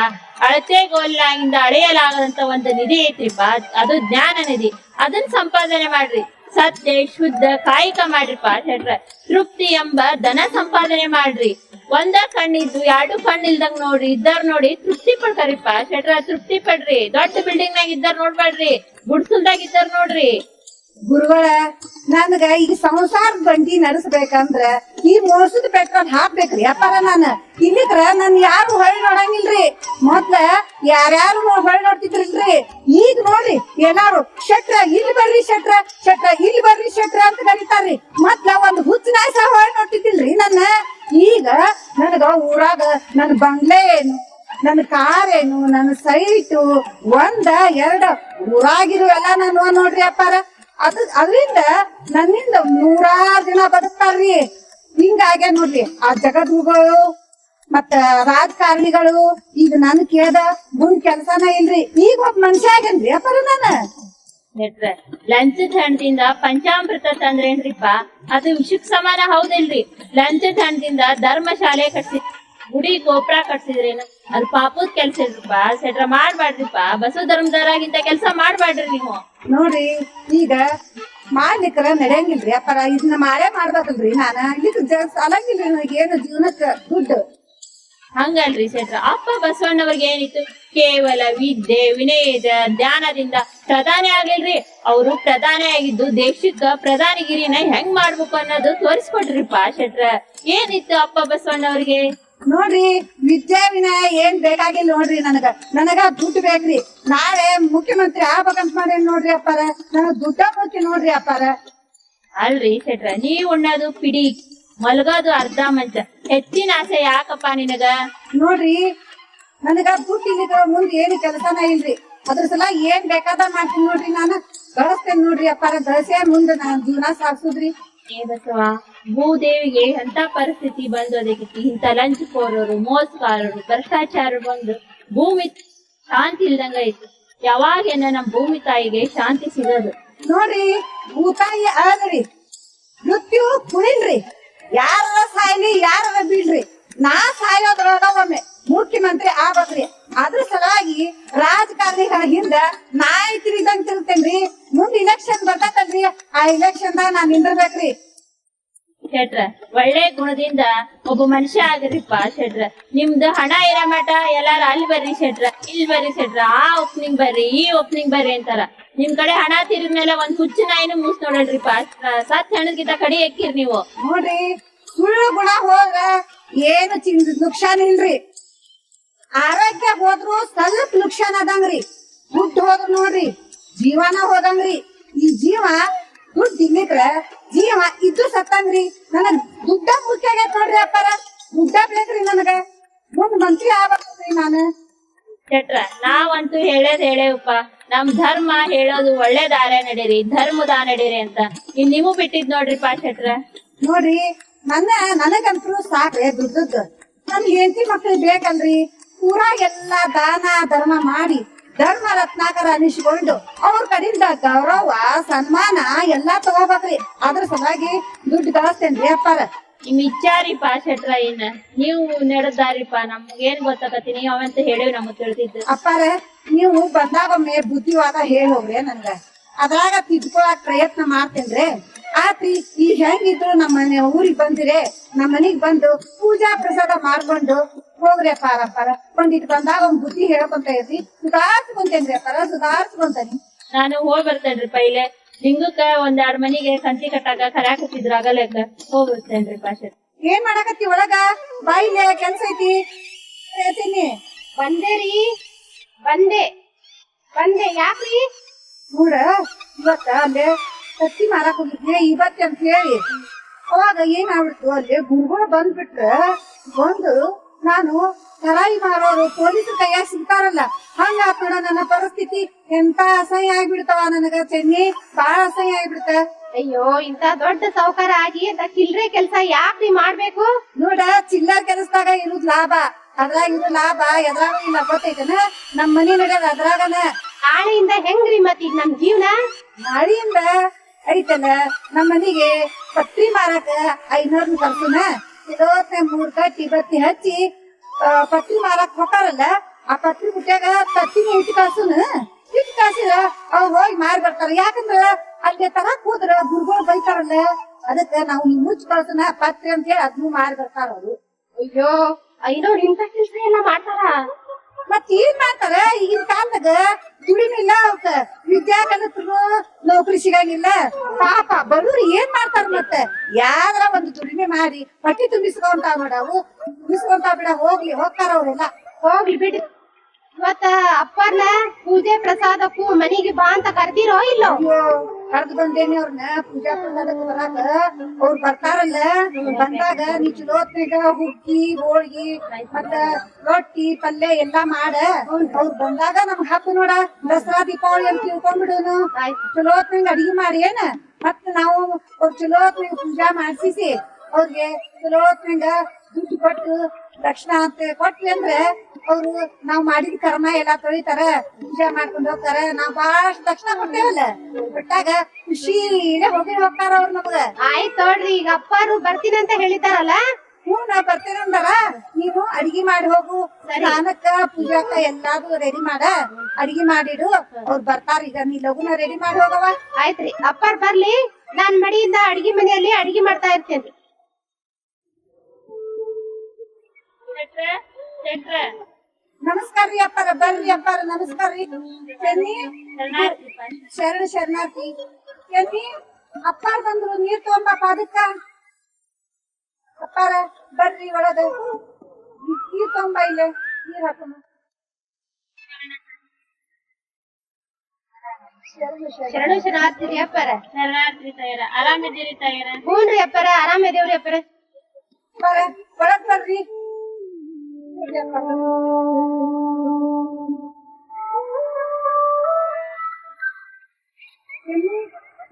ಅಳತೆಗೋಲ್ಲಾಗಿಂದ ಅಳೆಯಲಾಗದಂತ ಒಂದು ನಿಧಿ ಐತ್ರಿಪ್ಪ, ಅದು ಜ್ಞಾನ ನಿಧಿ. ಅದನ್ನ ಸಂಪಾದನೆ ಮಾಡ್ರಿ. ಸತ್ಯ ಶುದ್ಧ ಕಾಯಿಕ ಮಾಡ್ರಿಪ್ಪ ಶೆಟ್ರ. ತೃಪ್ತಿ ಎಂಬ ಧನ ಸಂಪಾದನೆ ಮಾಡ್ರಿ. ಒಂದ ಕಣ್ಣಿದ್ದು 2 ಕಣ್ಣಿಲ್ದಂಗ್ ನೋಡ್ರಿ. ಇದ್ದಾರ್ ನೋಡಿ ತೃಪ್ತಿ ಪಡ್ತಾರಿಪ್ಪ ಶೆಟ್ರ. ತೃಪ್ತಿ ಪಡ್ರಿ. ದೊಡ್ಡ ಬಿಲ್ಡಿಂಗ್ ನಾಗ ಇದ್ದಾರ ನೋಡ್ಬೇಡ್ರಿ, ಗುಡ್ಸಲ್ದಾಗ ಇದ್ದಾರ ನೋಡ್ರಿ. ಗುರುಗಳ ನನ್ಗ ಈ ಸಂಸಾರದ ಬಂಡಿ ನಡೆಸ್ಬೇಕಂದ್ರ ಈ ಮೋಸದ ಪೆಟ್ರೋಲ್ ಹಾಕ್ಬೇಕ್ರಿ ಅಪ್ಪಾರ. ನಾನು ಇಲ್ಲಿಕ್ರ ನನ್ ಯಾರು ಹೊಳ್ ನೋಡಂಗಿಲ್ರಿ. ಮೊದ್ಲ ಯಾರ್ಯಾರು ಹೊಳ್ ನೋಡ್ತಿದ್ರಿಲ್ರಿ. ಈಗ ನೋಡ್ರಿ ಎಲ್ಲಾರು ಶೆಟ್ರ ಇಲ್ಲಿ ಬರ್ರಿ, ಶೆಟ್ರ ಇಲ್ಲಿ ಬರ್ರಿ ಶೆಟ್ರ ಅಂತ ಕರೀತಾರ್ರಿ. ಮೊದ್ಲ ಒಂದ್ ಹುಚ್ಚ ನಾಯಿ ಸಹ ಹೊಳ್ ನೋಡ್ತಿದ್ದಿಲ್ರಿ ನನ್ನ. ಈಗ ನನಗ ಊರಾಗ ನನ್ ಬಂಗ್ಲೆ ಏನು, ನನ್ನ ಕಾರ್ ಏನು, ನನ್ನ ಸೈಟು 1 2 ಊರಾಗಿರು ಎಲ್ಲ ನಾನು ನೋಡ್ರಿ ಅಪ್ಪಾರ. ಅದ್ರಿಂದ ನನ್ನಿಂದ 100 ಜನ ಬದುಕ್ತಾರ್ರಿ. ಹಿಂಗಾಗ್ಯ ನೋಡ್ರಿ ಆ ಜಗದ್ಗುರುಗಳು ಮತ್ತ ರಾಜಕಾರಣಿಗಳು. ಈಗ ನನ್ ಕೇಳ್ದ ಮುಂದ್ ಕೆಲ್ಸನ ಇಲ್ರಿ. ಈಗ ಒಬ್ಬ ಮನುಷ್ಯ ಆಗೇನ್ರಿ ಅಪ್ಪಾರ ನಾನು. ಲಂಚದ ಹಣದಿಂದ ಪಂಚಾಮೃತ ತಂದ್ರೇನ್ರಿಪ್ಪ, ಅದು ವಿಷಕ್ ಸಮಾನ ಹೌದಿಲ್ರಿ. ಲಂಚದ ಹಣದಿಂದ ಧರ್ಮಶಾಲೆ ಕಟ್ಸಿ, ಗುಡಿ ಗೋಪುರ ಕಟ್ಸಿದ್ರೇನು ಅದು ಪಾಪದ ಕೆಲ್ಸ ಇಲ್ರಿಪ್ಪ ಶೆಟ್ರ. ಮಾಡ್ಬಾಡ್ರಿಪ್ಪ. ಬಸವ ಧರ್ಮದವರಾಗಿಂತ ಕೆಲ್ಸ ಮಾಡ್ಬಾಡ್ರಿ ನೀವು. ನೋಡ್ರಿ ಈಗ ಮಾಡ್ಲಿಕ್ಕರ ನಡೆಯಂಗಿಲ್ರಿ ಅಪ್ಪಾರ. ಇದನ್ನ ಮಾಡ್ಬೇಕಲ್ರಿ ನಾನ. ಇಲ್ಲಿ ಅಲಂಗಿಲ್ರಿ ನನಗೇನು ಜೀವನಕ್ಕ ದುಡ್ಡು. ಹಂಗಲ್ರಿ ಶೆಟ್ರ. ಅಪ್ಪ ಬಸವಣ್ಣವ್ರಿಗೆ ಏನಿತ್ತು? ಕೇವಲ ವಿದ್ಯೆ ವಿನಯದ ಧ್ಯಾನದಿಂದ ಪ್ರಧಾನಿ ಆಗ್ಲಿಲ್ರಿ. ಅವರು ಪ್ರಧಾನಿ ಆಗಿದ್ದು ದೇಶಕ್ಕ ಪ್ರಧಾನಿಗಿರಿನ ಹೆಂಗ್ ಮಾಡ್ಬೇಕು ಅನ್ನೋದು ತೋರಿಸ್ಕೊಟ್ರಿಪ್ಪ ಶೆಟ್ರ. ಏನಿತ್ತು ಅಪ್ಪ ಬಸವಣ್ಣವ್ರಿಗೆ? ನೋಡ್ರಿ ವಿದ್ಯಾ ವಿನಯ ಏನ್ ಬೇಕಾಗಿಲ್ಲ ನೋಡ್ರಿ. ನನಗ ದುಡ್ಡು ಬೇಕ್ರಿ. ನಾಳೆ ಮುಖ್ಯಮಂತ್ರಿ ಆಗ್ಬೇಕಂತ ಮಾಡೇನ್ ನೋಡ್ರಿ ಅಪ್ಪಾರ. ನನಗ್ ದುಡ್ಡ ಮುಖ್ಯ ನೋಡ್ರಿ ಅಪ್ಪಾರ. ಅಲ್ರಿ ಶೆಟ್ರ, ನೀವ್ ಉಣ್ಣೋದು ಪಿಡಿ, ಮಲ್ಗೋದು ಅರ್ಧ ಮಂಚ. ಹೆಚ್ಚಿನ ಆಸೆ ಯಾಕಪ್ಪ ನಿನಗ? ನೋಡ್ರಿ ನನಗ ದುಡ್ಡು ಇಲ್ಲಿದ್ರ ಮುಂದ್ ಏನು ಕೆಲಸನ ಇಲ್ರಿ. ಅದ್ರ ಸಲ ಏನ್ ಬೇಕಾದ ಮಾಡ್ತೀನಿ ನೋಡ್ರಿ. ನಾನು ಗಳಿಸ್ತೇನೆ ನೋಡ್ರಿ ಅಪ್ಪಾರ. ಗಳಿಸೇ ಮುಂದ್ ನಾನ್ ಜೀವನ ಸಾಗಿಸುದ್ರಿ. ಏ ಬಸವ, ಭೂದೇವಿಗೆ ಎಂತ ಪರಿಸ್ಥಿತಿ ಬಂದು ಅದಕ್ಕೆ ಇಂತ ಲಂಚಕೋರರು, ಮೋಸಗಾರರು, ಭ್ರಷ್ಟಾಚಾರ ಬಂದು ಭೂಮಿ ಶಾಂತಿ ಇಲ್ದಂಗ ಐತಿ. ಯಾವಾಗೇನ ನಮ್ ಭೂಮಿ ತಾಯಿಗೆ ಶಾಂತಿ ಸಿಗೋದು? ನೋಡ್ರಿ ಭೂತಾಯಿ ಆದ್ರಿ, ಮೃತ್ಯು ಕುಣಿಲ್ರಿ. ಯಾರ ಸಾಯ್ಲಿ ಯಾರ ಬೀಳ್ರಿ, ನಾ ಸಾಯೋದ್ರೊಳಗ ಒಮ್ಮೆ ಮುಖ್ಯಮಂತ್ರಿ ಆಗ್ಬೇಕ್ರಿ. ಅದ್ರ ಸಲುವಾಗಿ ರಾಜಕಾರಣಿಗಳ ಹಿಂದ ನಾ ತಿರುಗಿದಂಗ್ ತಿರುಗ್ತೇನ್ರಿ. ಮುಂದ್ ಇಲೆಕ್ಷನ್ ಬರ್ತೈತಲ್ರಿ, ಆ ಇಲೆಕ್ಷನ್ ದಾಗ ನಾನ್ ನಿಂದಿರ್ಬೇಕ್ರಿ. ಶೆಟ್ರ, ಒಳ್ಳೆ ಗುಣದಿಂದ ಒಬ್ಬ ಮನುಷ್ಯ ಆಗಿರಿಪ್ಪ ಶೆಟ್ರ. ನಿಮ್ದು ಹಣ ಇರೋ ಮಠ ಎಲ್ಲಾರು ಅಲ್ಲಿ ಬರ್ರಿ ಶೆಟ್ರ, ಇಲ್ಲಿ ಬರ್ರಿ ಶೆಟ್ರ, ಆ ಓಪನಿಂಗ್ ಬರ್ರಿ, ಈ ಓಪನಿಂಗ್ ಬರ್ರಿ ಅಂತಾರ. ನಿಮ್ ಕಡೆ ಹಣ ತಿರುಗ್ಮೇಲೆ ಒಂದ್ ಹುಚ್ಚ ನಾಯಿನೂ ಮೂಸ್ ನೋಡಲ್ರಿಪ್ಪ. ಸತ್ ಹಣದ್ಗಿಂತ ಕಡಿ ಎಕ್ಕಿರ್ ನೀವು. ನೋಡ್ರಿ ಸುಳ್ಳು ಗುಣ ಹೋದ್ರ ಏನು ನುಕ್ಸಾನ್ ಇಲ್ರಿ. ಆರೋಗ್ಯ ಹೋದ್ರು ಸ್ವಲ್ಪ ನುಕ್ಸಾನ್ ಅದಂಗ್ರಿ. ದುಡ್ಡು ಹೋದ್ರು ನೋಡ್ರಿ ಜೀವನ ಹೋದಂಗ್ರಿ. ಈ ಜೀವ ದುಡ್ಡು ಇಲ್ಲಿಕ್ರ ಜೀವ ಇದ್ದು ಸತ್ತಂಗ್ರಿ. ನನಗ್ ದುಡ್ಡ ಮುಖ್ಯ ಆಗೈತ್ ನೋಡ್ರಿ ಅಪ್ಪಾರ. ದುಡ್ಡ ಬೇಕ್ರಿ ನನಗ. ಮುಂದ್ ಮಂತ್ರಿ ಆಗ್ಬೇಕ್ರಿ ನಾನು. ಶೆಟ್ರ, ನಾವಂತೂ ಹೇಳೇವಪ್ಪ, ನಮ್ ಧರ್ಮ ಹೇಳೋದು ಒಳ್ಳೆ ದಾರ ನಡೀರಿ, ಧರ್ಮದ ನಡೀರಿ ಅಂತ. ಇನ್ ನೀವು ಬಿಟ್ಟಿದ್ ನೋಡ್ರಿಪ್ಪ ಶೆಟ್ರ. ನೋಡ್ರಿ ನನಗಂತೂ ಸಾಕ್ರಿ ದುಡ್ಡದ್ದು. ನನ್ ಹೆಂಡತಿ ಮಕ್ಳಿಗೆ ಬೇಕಲ್ರಿ. ಊರಾಗೆಲ್ಲಾ ದಾನ ಧರ್ಮ ಮಾಡಿ ಧರ್ಮ ರತ್ನಾಕರ ಅನಿಸ್ಕೊಂಡು ಅವ್ರ ಕಡೆಯಿಂದ ಗೌರವ ಸನ್ಮಾನ ಎಲ್ಲಾ ತಗೋಬೇಕ್ರಿ. ಅದ್ರ ಸಲುವಾಗಿ ದುಡ್ಡು ಗಳಿಸ್ತೇನ್ರಿ ಅಪ್ಪಾರ. ನಿಮ್ ಇಚ್ಚಾರಿಪ್ಪ ಶೆಟ್ರ. ಇನ್ನ ನೀವು ನಡೆದಾರಿಪ್ಪ, ನಮ್ಗೇನ್ ಗೊತ್ತಾಗತ್ತಿ, ನೀವ್ ಅವಂತ ಹೇಳಿವ್ ನಮಗ್ ತಿಳಿದಿದ್ದು. ಅಪ್ಪಾರ ನೀವು ಬಂದಾಗೊಮ್ಮೆ ಬುದ್ಧಿವಾದ ಹೇಳೋಗ್ರೆ ನನ್ಗ. ಅದ್ರಾಗ ತಿದ್ಕೊಳಕ್ ಪ್ರಯತ್ನ ಮಾಡ್ತೇನ್ರಿ. ಆತ್ರಿ ಈಗ ಹೆಂಗಿದ್ರು ನಮ್ಮ ಮನೆ ಊರಿಗೆ ಬಂದಿರೆ ನಮ್ಮ ಮನಿಗ್ ಬಂದು ಪೂಜಾ ಪ್ರಸಾದ ಮಾಡ್ಕೊಂಡು ಹೋಗ್ರಿ ಅಪ್ಪಾರ. ಒಂದಿಟ್ಟು ಬಂದಾಗ ಒಂದ್ ಬುದ್ಧಿ ಹೇಳ್ಕೊಂತ ಇರ್ರಿ. ಸುಧಾರ್ಸ್ಕೊಂತೇನ್ರಿ ಅಪ್ಪಾರ, ಸುಧಾರ್ಸ್ಕೊಂತಾನಿ. ನಾನು ಹೋಗ್ ಬರ್ತೇನ್ರಿಪ್ಪ. ಇಲ್ಲೇ ಲಿಂಗಕ್ಕ 1-2 ಮನಿಗೆ ಕಂತಿ ಕಟ್ಟಾಗ ಕರ್ಯಾಕತ್ತಿದ್ರ ಆಗಲಕ್ಕ ಹೋಗ್ ಬರ್ತೇನ್ರಿಪ್ಪ ಶೆಟ್ರ. ಏನ್ ಮಾಡಾಕತ್ತಿ ಒಳಗ? ಬಾಯಿಲೆ ಕೆಲ್ಸ ಐತಿ. ಹೇಳ್ತೀನಿ. ಬಂದೇರಿ ಬಂದೆ ಬಂದೆ ಯಾಕ್ರಿ? ನೋಡ, ಇವತ್ತ ಅಲ್ಲೇ ತತ್ತಿ ಮಾರಾಕ್ ಹೋಗಿದ್ನೆ ಇವತ್ತೆ ಅಂತ ಹೇಳಿ. ಅವಾಗ ಏನ್ ಆಗ್ಬಿಡ್ತು, ಅಲ್ಲೇ ಗುರುಗಳು ಬಂದ್ಬಿಟ್ರ ಬಂದು ನಾನು ತರಾಯಿ ಮಾರೋರು ಪೊಲೀಸರ ಕೈಯಾಗ ಸಿಗ್ತಾರಲ್ಲ, ಹಂಗ ನೋಡ ನನ್ನ ಪರಿಸ್ಥಿತಿ. ಎಂತ ಅಸಹ್ಯ ಆಗ್ಬಿಡ್ತಾವ ನನಗ ಚೆನ್ನಿ, ಬಾಳ ಅಸಹ್ಯ ಆಗ್ಬಿಡ್ತ. ಅಯ್ಯೋ, ಇಂತ ದೊಡ್ಡ ಸಾವುಕಾರ ಆಗಿ ಅಂತ ಚಿಲ್ರೆ ಕೆಲ್ಸ ಯಾಕ್ರಿ ಮಾಡ್ಬೇಕು? ನೋಡ, ಚಿಲ್ಲರ್ ಕೆಲಸದಾಗ ಇರುದ್ ಲಾಭ, ಅದ್ರಾಗ ಇರೋ ಲಾಭ ಎದ್ರಾಗ ಇಲ್ಲ ಗೊತ್ತೈತನ. ನಮ್ ಮನಿ ನಡೆಯೋದು ಅದ್ರಾಗನ. ನಾಳೆಯಿಂದ ಹೆಂಗ್ರಿ ಮತ್ ಈಗ ನಮ್ ಜೀವನ? ನಾಳೆಯಿಂದ ಐತಲ್ಲ ನಮ್ಮ ಮನಿಗೆ ಪತ್ರಿ ಮಾರಾಕ 500 ಕರ್ಸುನ. ಇದೊತ್ತನೆ 3 ಕಟ್ಟಿ ಬತ್ತಿ ಹಚ್ಚಿ ಪತ್ರಿ ಮಾರಾಕ್ ಹೋಗಾರಲ್ಲ, ಆ ಪತ್ರಿ ಮುಟ್ಯಾಗ ತತ್ತಿನ ಇಟ್ಟು ಕಾಸುನ. ಇಟ್ಟು ಕಾಸಿದ್ರ ಅವ್ರು ಹೋಗಿ ಮಾರಿ ಬರ್ತಾರ. ಯಾಕಂದ್ರ ಅಲ್ಲಿ ತರಾಕ್ ಹೋದ್ರ ಗುರುಗಳು ಬೈತಾರಲ್ಲ, ಅದಕ್ಕ ನಾವು ಮುಚ್ಚ ಕಳ್ಸನ ಪತ್ರಿ ಅಂತ ಹೇಳಿ ಅದನ್ನು ಮಾರಿ ಬರ್ತಾರ ಅವ್ರು. ಅಯ್ಯೋ, ಐನೋರ್ ಇಂತ ಕೆಲ್ಸ ಎಲ್ಲ ಮಾಡ್ತಾರ? ಮತ್ ಏನ್ ಮಾಡ್ತಾರ? ಈಗಿನ ಕಾಲದಾಗ ದುಡಿಮಿಲ್ಲ, ಅವಕ್ಕ ವಿದ್ಯಾ ಕಲಿತ್ರು ನೌಕರಿ ಸಿಗಂಗಿಲ್ಲ. ಪಾಪ ಬಡವ್ರು ಏನ್ ಮಾಡ್ತಾರ? ಮತ್ತೆ ಯಾವ್ದ್ರ ಒಂದು ದುಡಿಮೆ ಮಾಡಿ ಪಟ್ಟಿ ತುಂಬಿಸ್ಕೊಂತಾವ್ ನೋಡ, ಅವು ತುಂಬಿಸ್ಕೊಂತಾವ್ ಬಿಡ. ಹೋಗ್ತಾರ ಅವ್ರೆಲ್ಲ. ಹೋಗ್ಲಿ ಬಿಡಿ. ಇವತ್ತ ಅಪ್ಪರ್ನ ಪೂಜೆ ಪ್ರಸಾದಕ್ಕೂ ಮನಿಗೆ ಬಾ ಅಂತ ಕರ್ದಿರೋ ಇಲ್ಲೋ? ಕರ್ದು ಬಂದೇನಿ ಅವ್ರನ್ನ ಪೂಜಾ ಪ್ರಸಾದಕ್ಕೆ ಬರಾಕ. ಅವ್ರು ಬರ್ತಾರಲ್ಲ, ಬಂದಾಗ ನೀ ಚಲೋತ್ನಾಗ ಹುಗ್ಗಿ ಹೋಳ್ಗಿ ಮತ್ತ ರೊಟ್ಟಿ ಪಲ್ಯ ಎಲ್ಲಾ ಮಾಡ. ಅವ್ರು ಬಂದಾಗ ನಮ್ಗ್ ಹಬ್ಬ ನೋಡ, ದಸರಾ ದೀಪಾವಳಿ ಅಂತ ತಿಳ್ಕೊಂಡ್ಬಿಡುನು. ಚಲೋತ್ನಾಗ ಅಡಿಗೆ ಮಾಡಿ ಏನ ಮತ್ ನಾವು ಅವ್ರ ಚಲೋತ್ನಾಗ ಪೂಜಾ ಮಾಡ್ಸಿಸಿ ಅವ್ರಿಗೆ ಚಲೋತ್ನಾಗ ದುಡ್ಡು ಕೊಟ್ಟು ದಕ್ಷಿಣ ಅಂತ ಕೊಟ್ವಿ ಅಂದ್ರೆ ಅವ್ರು ನಾವ್ ಮಾಡಿದ ಕರ್ಮ ಎಲ್ಲಾ ತೊಳಿತಾರ, ಪೂಜಾ ಮಾಡ್ಕೊಂಡ್ ಹೋಗ್ತಾರ. ನಾವ್ ಬಾಳಷ್ಟು ದಕ್ಷಿಣ ಕೊಡ್ತೇವಲ್ಲ, ಕೊಟ್ಟಾಗ ಖುಷಿಲೇ ಹೋಗ್ತಾರ ಅವ್ರು ನಮ್ಗ. ಆಯ್ತ್ ನೋಡ್ರಿ, ಈಗ ಅಪ್ಪಾರು ಬರ್ತೀನಿ ಅಂತ ಹೇಳಿದಾರಲ್ಲ. ಹ್ಞೂ, ನಾ ಬರ್ತೇನೆ ಅಂದಾರ. ನೀನು ಅಡಿಗೆ ಮಾಡಿ ಹೋಗು, ಸ್ನಾನಕ್ಕ ಪೂಜಾಕ ಎಲ್ಲಾರು ರೆಡಿ ಮಾಡ, ಅಡಿಗೆ ಮಾಡಿಡು. ಅವ್ರು ಬರ್ತಾರ. ಈಗ ನೀ ಲಗುನ ರೆಡಿ ಮಾಡಿ ಹೋಗವ. ಆಯ್ತ್ರಿ, ಅಪ್ಪಾರ್ ಬರ್ಲಿ, ನಾನ್ ಮಡಿಯಿಂದ ಅಡಿಗೆ ಮನೆಯಲ್ಲಿ ಅಡಿಗೆ ಮಾಡ್ತಾ ಇರ್ತೇನ್ರಿ. ನಮಸ್ಕಾರ ರೀ ಅಪ್ಪಾರ, ಬರ್ರಿ ಅಪ್ಪಾರ. ನಮಸ್ಕಾರ ರೀ ಚೆನ್ನಿ. ಶರಣಾರ್ಥಿ ಚೆನ್ನಿ. ಅಪ್ಪಾರ ಬಂದ್ರು, ನೀರ್ ತಗೊಂಬ ಪಾದಕ್ಕ. ಅಪ್ಪಾರ ಬರ್ರಿ ಒಳಗ, ನೀರ್ ತಗೊಂಬ, ಇಲ್ಲೇ ನೀರ್ ಹಾಕೋಣ. ಶರಣಾರ್ಥಿ ಅಪ್ಪಾರ. ಶರಣಾರ್ಥಿ ತಯಾರ. ಆರಾಮಿದ್ದೀರಿ ತಯಾರ? ಹ್ಞೂನ್ರಿ ಅಪ್ಪಾರ, ಆರಾಮಿದೇವ್ರಿ ಅಪ್ಪಾರ. ಒಳಗ್ ಬರ್ರಿ.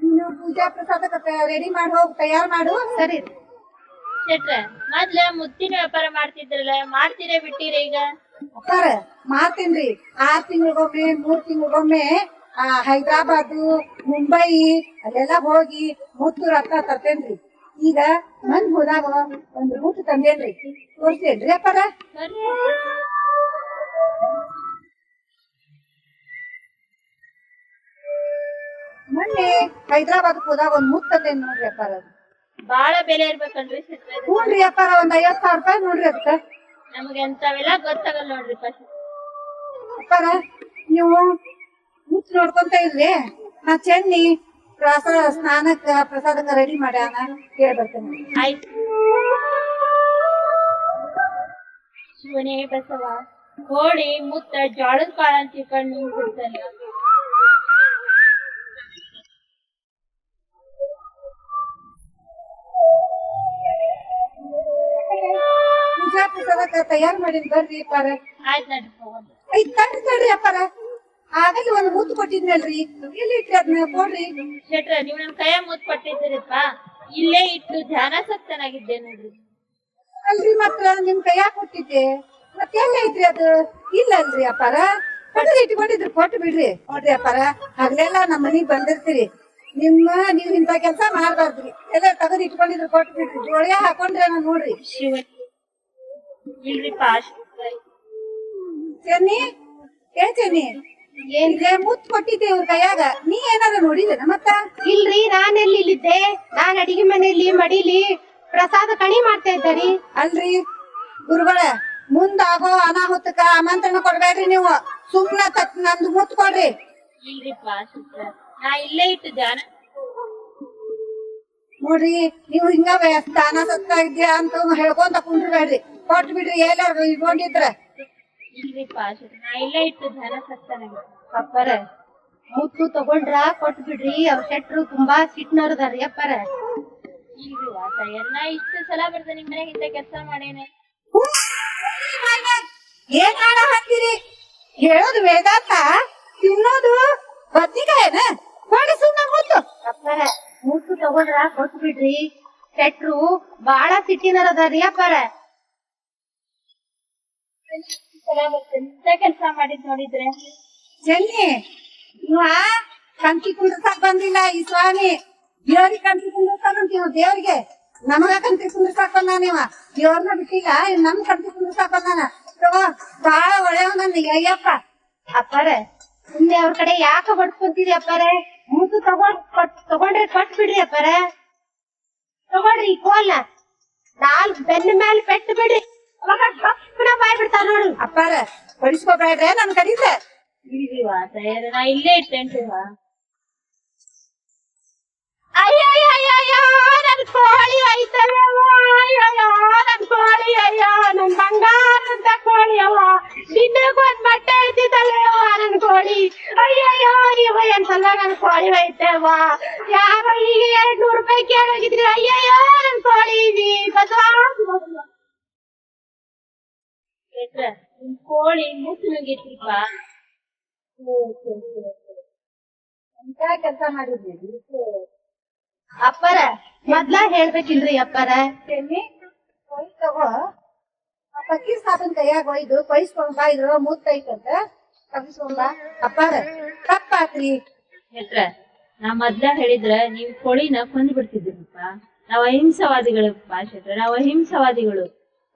ನೀನು ಪೂಜಾ ಪ್ರಸಾದಕ್ಕೆ ರೆಡಿ ಮಾಡಿ ಹೋಗಿ, ತಯಾರು ಮಾಡು. ಸರಿ ಶೆಟ್ರ, ಮೊದ್ಲ ಮುತ್ತಿನ ವ್ಯಾಪಾರ ಮಾಡ್ತಿದ್ರಲ್ಲ, ಮಾಡ್ತೀರೇ ಬಿಟ್ಟಿರ ಈಗ? ಅಪ್ಪಾರ ಮಾಡ್ತೇನ್ರಿ. 6 ತಿಂಗಳಿಗೊಮ್ಮೆ 3 ತಿಂಗಳಿಗೊಮ್ಮೆ ಹೈದ್ರಾಬಾದ್ ಮುಂಬೈ ಅಲ್ಲೆಲ್ಲಾ ಹೋಗಿ ಮುತ್ತು ರಕ್ತ ತರ್ತೇನ್ರಿ. ಈಗ ಮನ್ ಹೋದಾಗ ಒಂದು ಮುತ್ತು ತಂದೇನ್ರಿ, ತೋರಿಸ್ತೇನ್ರಿ ಅಪ್ಪಾರ. ಮೊನ್ನೆ ಹೈದ್ರಾಬಾದ್ ಹೋದಾಗ ಒಂದ್ ಮುತ್ತು ತಂದೇನ್ ನೋಡ್ರಿ ಅಪ್ಪಾರ. ಬಾಳ ಬೆಲೆ ಇರ್ಬೇಕಲ್ರಿ ಶೆಟ್ರ? ಹ್ಞೂನ್ರಿ ಅಪ್ಪಾರ, ಒಂದ್ 50,000 ರೂಪಾಯಿ ನೋಡ್ರಿ ಅದಕ್ಕ. ನಮ್ಗೆ ಎಂತವೆಲ್ಲ ಗೊತ್ತಾಗಲ್ಲ ನೋಡ್ರಿ ಅಪ್ಪಾರ. ನೀವು ಮುತ್ತು ನೋಡ್ಕೊಂತ ಇರ್ರಿ, ನಾ ಚೆನ್ನಿ ಸ್ನಾನಕ್ಕ ಪ್ರಸಾದಕ್ಕ ರೆಡಿ ಮಾಡ್ಯಾನ, ಕೇಳ್ಬರ್ತೇನೆ. ಆಯ್ತು. ಶಿವನೇ ಬಸವ, ಕೋಳಿ ಮುತ್ತ ಜೋಳದ ಕಾಳ ಅಂತ ತಿಳ್ಕೊಂಡು ನೀವು ಬಿಡ್ತಲ್ಲ. ಪೂಜಾ ಪ್ರಸಾದಕ್ಕ ತಯಾರು ಮಾಡಿದ್ ಬರ್ರಿ ಅಪ್ಪಾರ. ಆಯ್ತು ನಡ್ರಿ ಹೋಗೋಣ. ತಡ್ರಿ ಅಪ್ಪಾರ, ಆಗಲ್ಲಿ ಒಂದ್ ಮುತ್ತು ಕೊಟ್ಟಿದ್ನಲ್ರಿ, ಎಲ್ಲಿ ಇಟ್ರಿ ಅದನ್ನ ಕೊಡ್ರಿ. ಶೆಟ್ರ, ನೀವ್ ನನ್ ಕೈಯ ಮುತ್ ಕೊಟ್ಟಿದ್ದೀರಪ್ಪ, ಇಲ್ಲೇ ಇಟ್ಟು ಧ್ಯಾನಾಸಕ್ತನಾಗಿದ್ದೆ ನೋಡ್ರಿ. ಅಲ್ರಿ, ಮಾತ್ರ ನಿಮ್ ಕೈಯಾಗ ಕೊಟ್ಟಿದ್ದೆ, ಮತ್ತೆ ಎಲ್ಲ ಐತ್ರಿ ಅದು? ಇಲ್ಲ ಅಲ್ರಿ ಅಪ್ಪಾರ, ಕೊಟ್ಟು ಇಟ್ಕೊಂಡಿದ್ರು ಕೊಟ್ಟು ಬಿಡ್ರಿ. ನೋಡ್ರಿ ಅಪ್ಪಾರ, ಹಗ್ಲೆಲ್ಲ ನಮ್ಮ ಮನಿಗ್ ಬಂದಿರ್ತೀರಿ, ನೀವ್ ಇಂತ ಕೆಲ್ಸ ಮಾಡ್ಬಾರ್ದ್ರಿ. ಎಲ್ಲ ತಗದ್ ಇಟ್ಕೊಂಡಿದ್ರು ಕೊಟ್ಟು ಬಿಡ್ರಿ. ಜೋಳಿಗೆ ಹಾಕೊಂಡ್ರೆ ನೋಡ್ರಿ. ಶಿವ ಇಲ್ರಿಪ್ಪ. ಚೆನ್ನಿ, ಏ ಚೆನ್ನಿ, ಏನ್ರೆ ಮುತ್ ಕೊಟ್ಟಿದ್ದೆ ಇವ್ರ ಕೈಯಾಗ, ನೀ ಏನಾರ ನೋಡಿದೇನ? ಮತ್ತ ಇಲ್ರಿ, ನಾನೆಲ್ಲಿ ಇಲ್ಲಿದ್ದೆ? ನಾನ್ ಅಡಿಗೆ ಮನೆಯಲ್ಲಿ ಮಡಿಲಿ ಪ್ರಸಾದ ಕಣಿ ಮಾಡ್ತಾ ಇದ್ದಾರಿ. ಅಲ್ರಿ ಗುರುಗಳ, ಮುಂದಾಗೋ ಅನಾಹುತಕ್ಕ ಆಮಂತ್ರಣ ಕೊಡ್ಬೇಡ್ರಿ ನೀವು. ಸುಮ್ನ ನಂದು ಮುತ್ ಕೊಡ್ರಿ. ಇಲ್ರಿಪ್ಪ ಶೆಟ್ರ, ನಾ ಇಲ್ಲೇ ಇಟ್ಟು ಧ್ಯಾನ. ನೋಡ್ರಿ ನೀವು ಹಿಂಗ ದಾನ ಸತ್ತ ಇದ್ಯಾ ಅಂತ ಹೇಳ್ಕೊಂತ ಕುಂಡ್ರಬೇಡ್ರಿ ಕೊಟ್ಟು ಬಿಡ್ರಿ ಎಲ್ಲಾರು ಇಟ್ಕೊಂಡಿದ್ರ ಇಲ್ರಿಪ್ಪ ನಾ ಇಲ್ಲೇ ಇಟ್ಟು ಧನ ಸತ್ತನ ಅಪ್ಪರ ಮುತ್ತು ತಗೊಂಡ್ರ ಕೊಟ್ಟು ಬಿಡ್ರಿ ಅವ್ರ ಶೆಟ್ರು ತುಂಬಾ ಸಿಟ್ನವ್ರದಾರಿ ಅಪ್ಪರ ಇಲ್ರಿ ವಾತಾಯರ್ ನಾ ಇಷ್ಟು ಸಲ ಬರ್ದೆ ನಿಮ್ ಮನೆಗೆ ಇಂತ ಕೆಲಸ ಮಾಡೇನೆ ಏನ್ ಮಾಡ ಹಾಕಿರಿ ಹೇಳೋದು ವೇದಾಂತ ತಿನ್ನೋದು ಬದ್ನಿಕಾಯನ ಮಾಡಿ ಸುಮ್ಮನೆ ಮುತ್ತು ಅಪ್ಪರ ಮುತ್ತು ತಗೊಂಡ್ರ ಕೊಟ್ಟು ಬಿಡ್ರಿ ಶೆಟ್ರು ಬಾಳ ಸಿಟ್ಟಿನರದಾರಿ ಅಪ್ಪರ ಎಂತ ಕೆಲಸ ಮಾಡಿದ್ ನೋಡಿದ್ರೆ ಚೆನ್ನಿ ಇವ ಕಂಕಿ ಕುಂಡ್ರಸಾಕ್ ಬಂದಿಲ್ಲ ಈ ಸ್ವಾಮಿ ದೇವ್ರಿಗೆ ಕಂಕಿ ಕುಂಡ್ರಸಾಕಂತೀವ ದೇವ್ರಿಗೆ ನಮಗ ಕಂಕಿ ಕುಂಡ್ರಸಾಕ್ ಬಂದಾನಿವ ದೇವ್ರನ್ನ ಬಿಟ್ಟಿಲ್ಲ ನಮ್ ಕಂಕಿ ಕುಂಡ್ರಸಾಕ್ ಬಂದಾನ ತಗೋ ಬಾಳ ಒಳ್ಳೆಯವನಂದ ಅಯ್ಯಪ್ಪ ಅಪ್ಪರ ಮುಂದೆ ಅವ್ರ ಕಡೆ ಯಾಕ ಬಡ್ಕೊಂತೀರಿ ಅಪ್ಪರ ಮುತ್ತು ತಗೊಂಡ್ರೆ ಕೊಟ್ ಬಿಡ್ರಿ ಅಪ್ಪರ ತಗೊಳ್ರಿ ಈ ಕೋಲ್ನ ನಾಲ್ಕು ಬೆನ್ನ ಮೇಲೆ ಪೆಟ್ಟು ಬಿಡ್ರಿ ಬಾಯ್ ಬಿಡ್ತಾರ ನೋಡು ಅಪ್ಪಾರ ಬಡಿಸ್ಕೋಬೇಡ್ರೆ ನನ್ ಕಡಿತ ಇಲ್ರಿ ವಾತಾಯರ್ ನಾ ಇಲ್ಲೇ ಇಟ್ಟೇನ್ರಿ ಅಯ್ಯಯ್ಯಯ್ಯಯ್ಯೋ ನನ್ ಕೋಳಿ ಐತಲ್ಲವ ಅಯ್ಯಯ್ಯೋ ನನ್ ಕೋಳಿ ಅಯ್ಯೋ ನನ್ ಬಂಗಾರ ಅಂತ ಕೋಳಿ ಅವ ನಿನ್ನಗೊಂದ್ ಬಟ್ಟೆ ಇದ್ದಿದ್ದಲ್ಲವ ನನ್ ಕೋಳಿ ಅಯ್ಯಯ್ಯೋ ಇವ ಎಂತಲ್ಲ ನನ್ ಕೋಳಿ ಐತೆವ ಯಾರೋ ಈಗ 200 ರೂಪಾಯಿ ಕೇಳೋಗಿದ್ರಿ ಅಯ್ಯಯ್ಯೋ ನನ್ ಕೋಳಿ ನಿಮ್ ಕೋಳಿ ಮುತ್ತು ನುಂಗಿತ್ರಿಪ್ಪ ಎಂತ ಕೆಲ್ಸ ಮಾಡಿದ್ರಿ ಅಪ್ಪರ ಮೊದ್ಲ ಹೇಳ್ಬೇಕಿಲ್ರಿ ಅಪ್ಪರ ತಗೋ ಪಕ್ಕಿ ಸಾಬನ್ ಕೈಯಾಗ ಒಯ್ದು ಕೊಯ್ಸ್ಕೊಂಡ್ ಬಾ ಇದ್ರ ಮೂತ್ ಐತಂತ ತಗಿಸ್ಕೊಂಡ್ ಬಾ ಅಪ್ಪಾರ ತಪ್ಪಾತ್ರಿ ನಾ ಮೊದ್ಲ ಹೇಳಿದ್ರ ನೀವ್ ಕೋಳಿನ ಕೊಂದ್ ಬಿಡ್ತಿದ್ರಪ್ಪ ನಾವ್ ಅಹಿಂಸವಾದಿಗಳಪ್ಪ ಶೆಟ್ರ ನಾವ್ ಅಹಿಂಸವಾದಿಗಳು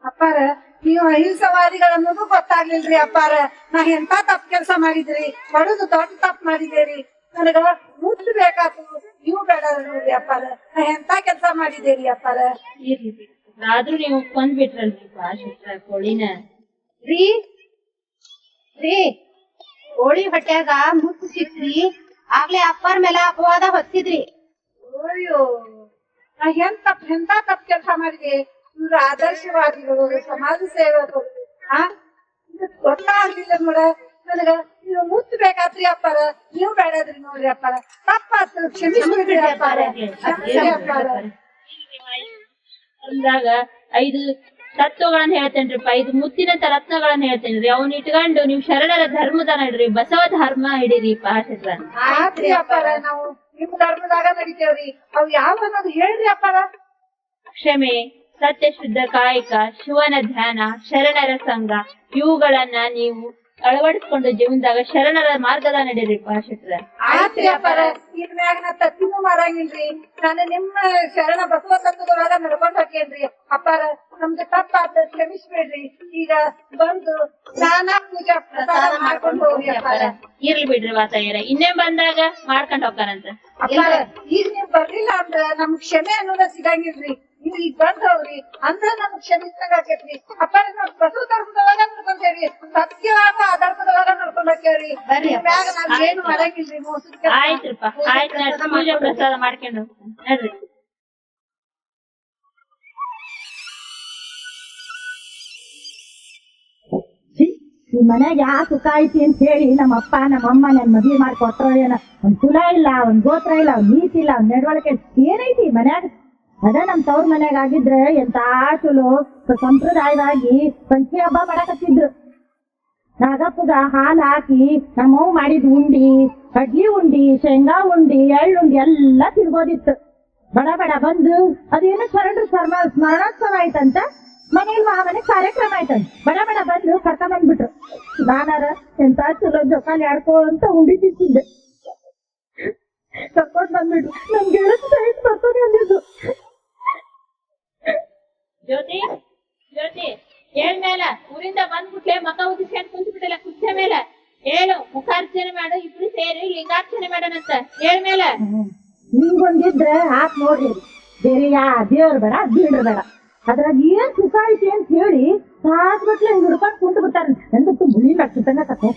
ಅಪ್ಪಾರ ನೀವು ಅಹಿಂಸವಾದಿಗಳನ್ನೋದು ಗೊತ್ತಾಗ್ಲಿಲ್ರಿ ಅಪ್ಪಾರ ನಾ ಎಂತ ತಪ್ಪು ಕೆಲಸ ಮಾಡಿದ್ರಿ ಹೊಡೆದು ದೊಡ್ಡ ತಪ್ಪು ಮಾಡಿದೇರಿ ನನಗ ಮುದ್ದು ಬೇಕಾತು ನೀವು ಬೇಡ ನೋಡ್ರಿ ಅಪ್ಪಾರ ನಾ ಎಂತ ಕೆಲಸ ಮಾಡಿದೇರಿ ಅಪ್ಪಾರ ಆದ್ರೂ ನೀವು ಕೊಂದ್ ಬಿಟ್ರಲ್ರಿಪ್ಪ ಶೆಟ್ರ ಕೋಳಿನ ರೀ ರೀ ಕೋಳಿ ಹೊಟ್ಯಾಗ ಮುತ್ತು ಸಿಕ್ರಿ ಆಗ್ಲೇ ಅಪ್ಪಾರ ಮೇಲೆ ಅಪವಾದ ಹೊತ್ತಿದ್ರಿ ಅಯ್ಯೋ ನಾ ಎಂತ ತಪ್ಪು ಕೆಲಸ ಮಾಡಿದೆ ಇವ್ರು ಆದರ್ಶವಾದಿಗಳು ಸಮಾಜ ಸೇವಕರು ಗೊತ್ತಾಗ್ಲಿಲ್ಲ ನೋಡ ನನಗ ನೀವು ಮುತ್ತು ಬೇಕಾತ್ರಿ ಅಪ್ಪಾರ ನೀವು ಬೇಡದ್ರಿ ನೋಡ್ರಿ ಅಪ್ಪಾರ ತಪ್ಪಾತು ಕ್ಷಮಿಸ್ಬಿಡ್ರಿ ಅಪ್ಪಾರ ಅಂದಾಗ 5 ತತ್ವಗಳನ್ನ ಹೇಳ್ತೇನ್ರಿಪ್ಪ 5 ಮುತ್ತಿನಂತ ರತ್ನಗಳನ್ನ ಹೇಳ್ತೇನ್ರಿ ಅವ್ನ ಇಟ್ಕೊಂಡು ನೀವ್ ಶರಣರ ಧರ್ಮದಾನ ಇಡ್ರಿ ಬಸವ ಧರ್ಮ ಹಿಡೀರಿಪ್ಪ ಶೆಟ್ರ ಆತ್ರಿ ಅಪ್ಪಾರ ನಾವು ನಿಮ್ ಧರ್ಮದಾಗ ನಡಿತೇವ್ರಿ ಅವ್ ಯಾವ ಅನ್ನೋದು ಹೇಳ್ರಿ ಅಪ್ಪಾರ ಕ್ಷಮೆ ಸತ್ಯ ಶುದ್ಧ ಕಾಯಕ ಶಿವನ ಧ್ಯಾನ ಶರಣರ ಸಂಘ ಇವುಗಳನ್ನ ನೀವು ಅಳವಡಿಸ್ಕೊಂಡು ಜೀವನದಾಗ ಶರಣರ ಮಾರ್ಗದ ನಡೀರಿಪ್ಪ ಶೆಟ್ರ ಆತ್ರಿ ಅಪ್ಪಾರ ಇನ್ ಮ್ಯಾಗ ನಾ ತತ್ತಿನೂ ಮಾರಂಗಿಲ್ರಿ ನಾನು ನಿಮ್ಮ ಶರಣ ಬಸವ ತತ್ವದೊಳಗ ನಡ್ಕೊಂಡ್ ಹೋಗ್ತೇನ್ರಿ ಅಪ್ಪಾರ ನಮ್ದು ತಪ್ಪಾತ ಕ್ಷಮಿಸ್ಬೇಡ್ರಿ ಈಗ ಬಂದು ಸ್ನಾನ ಪೂಜಾ ಪ್ರಸಾದ ಮಾಡ್ಕೊಂಡು ಹೋಗ್ರಿ ಅಪ್ಪಾರ ಇರ್ಲಿ ಬಿಡ್ರಿ ವಾತಾಯರ ಇನ್ನೇ ಬಂದಾಗ ಮಾಡ್ಕೊಂಡ್ ಹೋಗ್ತಾರಂತ ಅಪ್ಪಾರ ಈಗ ನೀವ್ ಬರ್ಲಿಲ್ಲ ಅಂದ್ರ ನಮ್ಗ್ ಕ್ಷಮೆ ಅನ್ನೋದ ಸಿಗಂಗಿಲ್ರಿ ನೀವ್ ಈಗ ಬಂದ್ ಹೋಗ್ರಿ ಅಂದ್ರ ನಮ್ಗ್ ಕ್ಷಮಿಸ್ದಂಗ ಆಕೇತ್ರಿ ಅಪ್ಪಾರ ನಾವ್ ಬಸವ ಧರ್ಮದೊಳಗ ನಡ್ಕೊಂತೇವ್ರಿ ಸತ್ಯವಾಗ ಆ ಧರ್ಮದೊಳಗ ನಡ್ಕೊಂಡ್ ಹೋಗ್ತೇವ್ರಿ ಮ್ಯಾಗ ನಾವ್ ಏನು ಮಾಡಂಗಿಲ್ರಿ ಮೋಸದ ಆಯ್ತ್ರಪ್ಪ ಆಯ್ತು ಪೂಜೆ ಪ್ರಸಾದ ಮಾಡ್ಕೊಂಡು ನೋಡ್ರಿ ಈ ಮನೆಗೆ ಯಾ ಸುಖ ಐತಿ ಅಂತ ಹೇಳಿ ನಮ್ಮಪ್ಪ ನಮ್ಮಮ್ಮ ನನ್ ಮದ್ವಿ ಮಾಡ್ಕೊಟ್ರ ಏನ ಒಂದ್ ಕುಲ ಇಲ್ಲ ಒಂದ್ ಗೋತ್ರ ಇಲ್ಲ ಒಂದ್ ನೀತಿ ಇಲ್ಲ ಒಂದ್ ನಡವಳಿಕೆ ಏನೈತಿ ಮನ್ಯಾಗ ಅದ ನಮ್ ತವ್ರ ಮನ್ಯಾಗ ಆಗಿದ್ರೆ ಎಂತ ಚಲೋ ಸಂಪ್ರದಾಯವಾಗಿ ಪಂಚಿ ಹಬ್ಬ ಮಾಡಕತ್ತಿದ್ರು ನಾಗಪ್ಪಗ ಹಾಲ್ ಹಾಕಿ ನಮ್ಮವ್ ಮಾಡಿದ್ ಉಂಡಿ ಕಡ್ಲಿ ಉಂಡಿ ಶೇಂಗಾ ಉಂಡಿ ಎಳ್ಳುಂಡಿ ಎಲ್ಲಾ ತಿರ್ಬೋದಿತ್ತು ಬಡ ಬಡ ಬಂದು ಅದೇನು ಶರಣರು ಸ್ಮರಣೋತ್ಸವ ಆಯ್ತಂತ ಮನೇಲಿ ಮನೆ ಕಾರ್ಯಕ್ರಮ ಆಯ್ತಂತ ಬಡ ಬಡ ಬಂದು ಕರ್ಕೊಂಡ್ ಬಂದ್ಬಿಟ್ರು ನಾನಾರ ಎಂತ ಚಲೋ ಜೊಕಾಲಿ ಆಡ್ಕೊಂತ ಉಂಡಿ ತಿಂತಿದ್ದೆ ಕರ್ಕೊಂಡ್ ಬಂದ್ಬಿಟ್ರು ನಮ್ಗೆ ಸೈಟ್ ಬರ್ತಾನೆ ಅಂದಿದ್ದು ಜ್ಯೋತಿ ಜ್ಯೋತಿ ಹೇಳ್ಮೇಲ ಊರಿಂದ ಬಂದ್ಬಿಟ್ಲೆ ಮಕ ಉದಿಸ್ಕೊಂಡ್ ಕುಂತ್ಬಿಟ್ಟಿಲ್ಲ ಕುರ್ಚೆ ಮೇಲೆ ಹೇಳು ಮುಖಾರ್ಚನೆ ಮಾಡು ಇಬ್ರು ಸೇರಿ ಲಿಂಗಾರ್ಚನೆ ಮಾಡೋಣಂತ ಹೇಳ್ಮೇಲ ಹಿಂಗೊಂದಿದ್ರೆ ಹಾಕ್ ನೋಡ್ರಿ ಬೇರೆ ಯಾ ದೇವ್ರ ಬೇಡ ಬೀಳ್ರ ಬೇಡ ಅದ್ರಾಗ ಏನ್ ಸುಖ ಐತಿ ಅಂತ ಹೇಳಿ ಸಾಕ್ಬಿಟ್ಲೆ ಹಿಂಗ್ ಹುಡ್ಕೊಂಡ್ ಕುಂತ ಬಿಟ್ಟಾರ ಎಂದತ್ತು ಬುಳಿ ಮಾಡ್ತಿದ್ದಂಗ ಕತೆ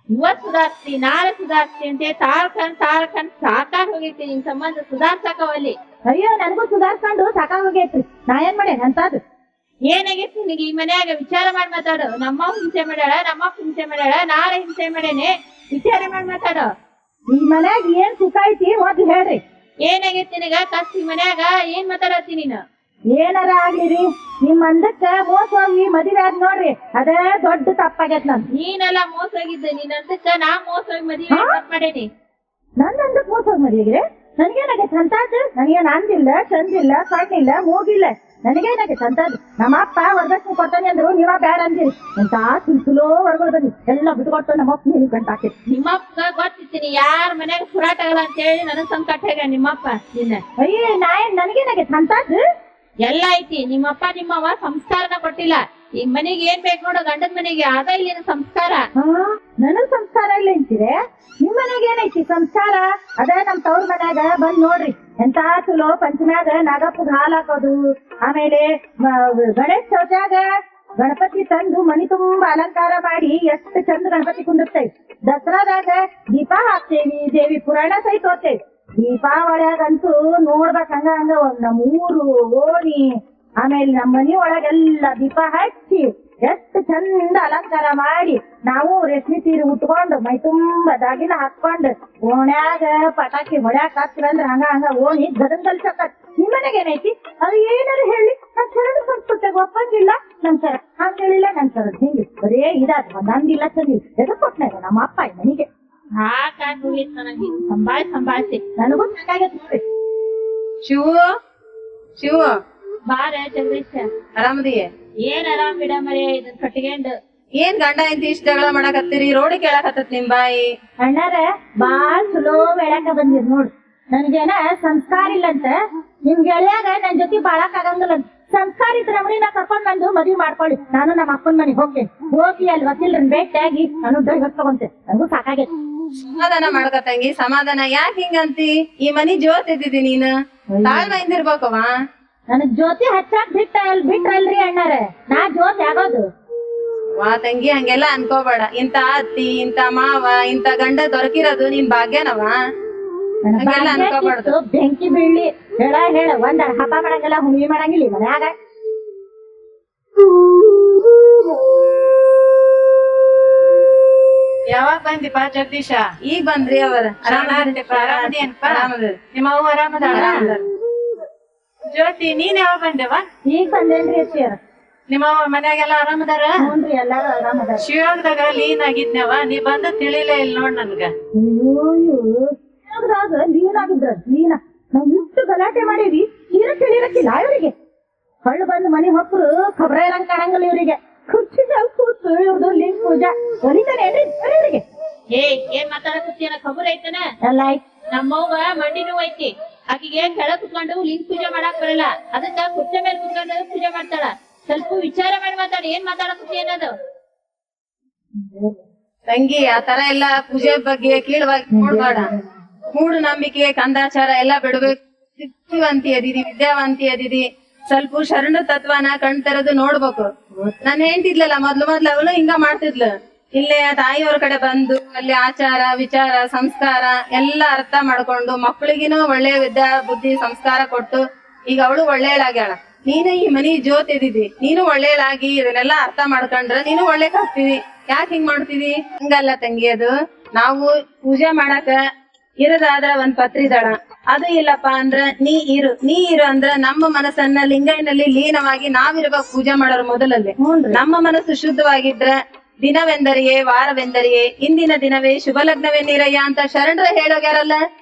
ಇವತ್ ಸುಧಾರಿಸ್ತಿ ನಾಳೆ ಸುಧಾರಿಸ್ತಿ ಅಂತ ತಾಳ್ಕಂಡ್ ಸಾಕಾಗ್ ಹೋಗೈತಿ ನಿನ್ ಸಂಬಂಧ ಸುಧಾರ್ಸಕವಲ್ಲಿ. ಅಯ್ಯೋ ನನಗೂ ಸುಧಾರ್ಸ್ಕೊಂಡು ಸಾಕಾಗೋಗೈತ್ರಿ. ನಾ ಏನ್ ಮಾಡೇನ್ ಅಂತದ್ ಏನಾಗೈತಿ ನಿನಗೆ? ಈ ಮನ್ಯಾಗ ವಿಚಾರ ಮಾಡಿ ಮಾತಾಡು. ನಮ್ಮವ್ ಹಿಂಸೆ ಮಾಡ್ಯಾಳ, ನಮ್ಮಪ್ಪ ಹಿಂಸೆ ಮಾಡ್ಯಾಳ, ನಾಳೆ ಹಿಂಸೆ ಮಾಡೇನೆ, ವಿಚಾರ ಮಾಡಿ ಮಾತಾಡು. ಈ ಮನ್ಯಾಗ ಏನ್ ಸುಖ ಐತಿ ಮೊದ್ಲು ಹೇಳ್ರಿ. ಏನಾಗೈತಿ ನಿನಗ ಕಷ್ಟ? ಈ ಮನ್ಯಾಗ ಏನ್ ಮಾತಾಡತ್ತಿ ನೀನು? ಏನಾರ ಆಗ್ಲಿರಿ, ನಿಮ್ ಅಂದಕ್ಕ ಮೋಸ ಹೋಗಿ ಮದುವೆ ಆದ್ ನೋಡ್ರಿ, ಅದೇ ದೊಡ್ಡ ತಪ್ಪಾಗೈತ್ ನನ್. ನೀನೆಲ್ಲ ಮೋಸ ಹೋಗಿದ್ದೆ. ನೀನ್ ಅಂದಕ್ಕ ನಾ ಮೋಸ ಹೋಗಿ ಮದುವೆ ಮಾಡೇನಿ. ನನ್ ಅಂದಕ್ ಮೋಸ ಹೋಗಿ ಮದುವೆಗೆ ನನಗೇನಾಗೈತೆ ಅಂತದ್ದು? ನನಗೇನ್ ಅಂದಿಲ್ಲ, ಚಂದಿಲ್ಲ, ಕಣ್ಣಿಲ್ಲ, ಮೂಗಿಲ್ಲ, ನನಗೇನಾಗೈತೆ ಅಂತದ್ದು? ನಮ್ಮಪ್ಪ ವರದಕ್ಷಿಣೆ ಕೊಡ್ತಾನೆ ಅಂದ್ರು ನೀವ ಬ್ಯಾಡ ಅಂದಿರಿ. ಎಂತ ಸುಲೋ ಹೊರಗಳು ಬಂದಿ ಎಲ್ಲ ಬಿಟ್ಕೊಟ್ಟು ನಮ್ಮಪ್ಪ ನೀನು ಗಂಟ ಹಾಕಿರಿ. ನಿಮ್ಮಪ್ಪ ಗೊತ್ತಿತ್ತೀನಿ ಯಾರ ಮನ್ಯಾಗ ಸುರಾಟ ಆಗಲ್ಲ ಅಂತ ಹೇಳಿ ನನಗ್ ಸಂಕಟ ಹೇಗ ನಿಮ್ಮಪ್ಪ ನಿನ್ನ. ಅಯ್ಯೇ ನನಗೇನಾಗೈತೆ ಅಂತದ್ದು? ಎಲ್ಲ ಐತಿ. ನಿಮ್ಮಪ್ಪ ನಿಮ್ಮವ್ವ ಸಂಸ್ಕಾರನ ಕೊಟ್ಟಿಲ್ಲ. ಈ ಮನೆಗೆ ಏನ್ ಬೇಕು ನೋಡು, ಗಂಡದ ಮನೆಗೆ ಅದ ಇಲ್ಲಿನ ಸಂಸ್ಕಾರ. ನನಗ್ ಸಂಸ್ಕಾರ ಇಲ್ಲ ಅಂತೀರಿ? ನಿಮ್ ಮನೆಗೆ ಏನೈತಿ ಸಂಸ್ಕಾರ? ಅದೇ ನಮ್ ತವ್ರ ಮನ್ಯಾಗ ಬಂದ್ ನೋಡ್ರಿ, ಎಂತ ಚಲೋ ಪಂಚಮ್ಯಾಗ ನಾಗಪ್ಪಗ್ ಹಾಲ್ ಹಾಕೋದು, ಆಮೇಲೆ ಗಣೇಶ್ ಚೌಟ್ಯಾಗ ಗಣಪತಿ ತಂದು ಮನಿ ತುಂಬಾ ಅಲಂಕಾರ ಮಾಡಿ ಎಷ್ಟು ಚಂದ ಗಣಪತಿ ಕುಂದಿರ್ತೇವಿ. ದಸರಾದಾಗ ದೀಪ ಹಾಕ್ತೇವಿ, ದೇವಿ ಪುರಾಣ ಸಹಿತ ಹೋಗ್ತೇವಿ. ದೀಪಾವಳಿಯಾಗಂತೂ ನೋಡ್ಬೇಕ ಹಂಗ ನಮ್ಮೂರು ಓಣಿ ಆಮೇಲೆ ನಮ್ಮ ಮನಿ ಒಳಗೆಲ್ಲ ದೀಪ ಹಚ್ಚಿ ಎಷ್ಟು ಚಂದ ಅಲಂಕಾರ ಮಾಡಿ ನಾವು ರೇಷ್ಮೆ ಸೀರೆ ಉಟ್ಕೊಂಡು ಮೈ ತುಂಬಾ ದಾಗಿನ ಹಾಕೊಂಡು ಓಣ್ಯಾಗ ಪಟಾಕಿ ಹೊಡ್ಯಾಕ ಹತ್ತಿರಂದ್ರ ಹಂಗ ಓಣಿ ಗದಗಲ್ ಸಕತ್. ನಿಮ್ ಮನೆಗೆ ಏನೈತಿ? ಅದು ಏನಾರು ಹೇಳಿ ನನ್ ಶರಣ ಸಂಸ್ಕೃತಿಗೆ ಒಪ್ಪಂಗಿಲ್ಲ. ನಮ್ ಸರ ಹಂಗ ಹೇಳಿಲ್ಲ, ನನ್ ಸರ ಹಿಂಗಿ ಬರೇ ಇದಾದ ನಂದಿಲ್ಲ ಚಂದಿಲ್ಲ ಎದಕ್ ಕೊಟ್ನಾಗ ನಮ್ಮ ಅಪ್ಪ ಮನಿಗೆ ಸಾಕಾಗಿ ಹೋಗಿತ್ತು ನನಗೆ. ಸಂಭಾಳಿಸಿ ನನಗೂ ಸಾಕಾಗೈತಿ ನೋಡ್ರಿ. ಶಿವ ಬಾರ ಜಗದೀಶ. ಆರಾಮದಿಯ? ಏನ್ ಆರಾಮ್ ಬಿಡ ಮರೆ ಇದನ್ ಕಟ್ಕೊಂಡು. ಏನ್ ಗಂಡ ಇಂತಿ ಇಷ್ಟ ಜಗಳ ಮಾಡಕತ್ತೀರಿ? ರೋಡಿ ಕೇಳಕತ್ತತ್ ನಿಮ್ ಬಾಯಿ. ಅಣ್ಣಾರ ಬಾಳ್ ಚಲೋ ಬೆಳಕ ಬಂದಿರ್ ನೋಡ್ರಿ. ನನ್ಗೇನ ಸಂಸ್ಕಾರ ಇಲ್ಲಂತ ನಿಮ್ ಗೆಳೆಯಾಗ ನನ್ ಜೊತೆ ಬಾಳಕ್ ಆಗಂಗಿಲ್ಲ. ಸಂಸ್ಕಾರ ಇದ್ರ ನಾ ಕರ್ಕೊಂಡ್ ಬಂದು ಮದ್ವಿ ಮಾಡ್ಕೊಳ್ಳಿ. ನಾನು ನಮ್ಮ ಅಪ್ಪನ ಮನೆಗೆ ಹೋಗಿ ಅಲ್ಲಿ ವಕೀಲ್ರನ್ ಭೇಟಿಯಾಗಿ ನಾನು ಡ್ರೈವರ್ ತಗೊಂತೆ. ನನಗೂ ಸಾಕಾಗೈತಿ. ಸಮಾಧಾನ ಮಾಡ್ಕತ್ತಂಗಿ. ಸಮಾಧಾನ ಯಾಕೆ ಹಿಂಗಂತಿ? ಈ ಮನಿ ಜೋತ್ ಇದ್ದಿದಿ ನೀನು, ತಾಳ್ಮೆ ಇಂದಿರ್ಬೇಕವ. ನನಗ್ ಜ್ಯೋತಿ ಹಚ್ಚಾಕ್ ಬಿಟ್ರಲ್ರಿ ಅಣ್ಣಾರ, ನಾ ಜ್ಯೋತಿ ಆಗೋದು. ವಾ ತಂಗಿ, ಹಂಗೆಲ್ಲ ಅನ್ಕೋಬೇಡ. ಇಂತ ಅತ್ತಿ, ಇಂತ ಮಾವ, ಇಂತ ಗಂಡ ದೊರಕಿರೋದು ನಿನ್ ಭಾಗ್ಯನವ. ಹಂಗೆಲ್ಲ ಅನ್ಕೋಬಾರ್ದು. ಬೆಂಕಿ ಬೀಳಿ ಹೇಳ ಒಂದ್ ಹಬ್ಬ ಮಾಡಂಗಿಲ್ಲ, ಹುಣ್ಣಿಮೆ ಮಾಡಂಗಿಲ್ಲ ಮನ್ಯಾಗ. ಯಾವಾಗ ಬಂದಿಪ್ಪ ಜಗದೀಶ? ಈಗ ಬಂದ್ರಿ ಅವರ. ನಿಮ್ಮ ಅವ್ವ ಆರಾಮದ? ಜ್ಯೋತಿ, ನೀನ್ ಯಾವಾಗ ಬಂದೆವ? ಈಗ ಬಂದೇನ್ರಿ ಅತ್ತಿಯರ. ನಿಮ್ಮ ಮನ್ಯಾಗೆಲ್ಲ ಆರಾಮದಾರ? ಹ್ಞೂನ್ರಿ, ಎಲ್ಲಾರು ಆರಾಮದಾರ. ಶಿವಯೋಗದಾಗ ಲೀನ್ ಆಗಿದ್ನವ, ನೀ ಬಂದ ತಿಳಿಲೇ ಇಲ್ಲ ನೋಡ್ ನನ್ಗ. ಲೀನ್ ಆಗಿದ್ರ ಲೀನ ನಾವ್ ಇಷ್ಟು ಗಲಾಟೆ ಮಾಡೀವಿ, ತೀರ ತಿಳಿರಕ್ಕಿಲ್ಲ ಇವರಿಗೆ. ಹೊಳ್ಳು ಬಂದು ಮನೆ ಹೊಕ್ಕರು ಖಬರ ಇರಂಗ್ ಕಾಣಂಗಿಲ್ಲ ಇವರಿಗೆ. ಕುರ್ಚಿದಾಗ ಕೂತು ಇವ್ರದ್ದು ಲಿಂಗ ಪೂಜಾ ಹೊಲಿತಾನೇನ್ರಿ ಇವರಿಗೆ? ಏನ್ ಮಾತಾಡಕತ್ತೀನ? ಖಬರ್ ಐತನ? ಎಲ್ಲ ಆಯ್ತು. ನಮ್ಮವ್ವ ಮಂಡಿನೂ ಐತಿ, ಆಕಿಗೆ ಕೆಳಗ್ ಕುತ್ಕೊಂಡು ಲಿಂಗ ಪೂಜೆ ಮಾಡಾಕ್ ಬರಲ್ಲ. ಅದಕ್ಕ ಕುರ್ಚೆ ಮೇಲೆ ಕುತ್ಕೊಂಡು ಪೂಜೆ ಮಾಡ್ತಾಳ. ಸ್ವಲ್ಪ ವಿಚಾರ ಮಾಡಿ ಮಾತಾಡಿ. ಏನ್ ಮಾತಾಡಕತ್ತಿ ಅನ್ನೋದು? ತಂಗಿ, ಆ ತರ ಎಲ್ಲಾ ಪೂಜೆ ಬಗ್ಗೆ ಕೀಳವಾಗಿ ನೋಡ್ಬೇಡ. ಮೂಢ ನಂಬಿಕೆ, ಕಂದಾಚಾರ ಎಲ್ಲಾ ಬಿಡ್ಬೇಕು. ಸಿದ್ಧಿವಂತಿ ಅದಿದಿ, ವಿದ್ಯಾವಂತಿ ಅದಿದಿ. ಸ್ವಲ್ಪ ಶರಣ ತತ್ವನ ಕಣ್ತರದು ನೋಡ್ಬೇಕು. ನಾನ್ ಹೇಳ್ತಿದ್ಲಲ್ಲ ಮೊದ್ಲು ಅವಳು ಹಿಂಗ ಮಾಡ್ತಿದ್ಲು. ಇಲ್ಲೇ ತಾಯಿಯವ್ರ ಕಡೆ ಬಂದು ಅಲ್ಲಿ ಆಚಾರ ವಿಚಾರ ಸಂಸ್ಕಾರ ಎಲ್ಲಾ ಅರ್ಥ ಮಾಡ್ಕೊಂಡು ಮಕ್ಕಳಿಗಿನೂ ಒಳ್ಳೆ ವಿದ್ಯಾ ಬುದ್ಧಿ ಸಂಸ್ಕಾರ ಕೊಟ್ಟು ಈಗ ಅವಳು ಒಳ್ಳೆಯಳಾಗ್ಯಾಳ. ನೀನು ಈ ಮನಿ ಜ್ಯೋತಿ ಇದ್ದಿದಿ, ನೀನು ಒಳ್ಳೆಯಳಾಗಿ ಇದನ್ನೆಲ್ಲಾ ಅರ್ಥ ಮಾಡ್ಕೊಂಡ್ರ ನೀನು ಒಳ್ಳೆ ಆಗ್ತಿದಿ. ಯಾಕೆ ಹಿಂಗ್ ಮಾಡ್ತಿದಿ? ಹಂಗಲ್ಲ ತಂಗಿ, ಅದು ನಾವು ಪೂಜೆ ಮಾಡಾಕ ಇರೋದಾದ್ರ ಒಂದ್ ಪತ್ರಿದಳ, ಅದು ಇಲ್ಲಪ್ಪ ಅಂದ್ರ ನೀ ಇರು ಅಂದ್ರ ನಮ್ಮ ಮನಸ್ಸನ್ನ ಲಿಂಗೈನಲ್ಲಿ ಲೀನವಾಗಿ ನಾವಿರ್ಬೇಕು. ಪೂಜೆ ಮಾಡೋರು ಮೊದಲಲ್ಲಿ ನಮ್ಮ ಮನಸ್ಸು ಶುದ್ಧವಾಗಿದ್ರ ದಿನವೆಂದರಿಯೇ ವಾರವೆಂದರಿಯೇ ಇಂದಿನ ದಿನವೇ ಶುಭ ಲಗ್ನವೆನ್ನಿರಯ್ಯ ಅಂತ ಶರಣರ ಹೇಳೋಗ್ಯಾರಲ್ಲ.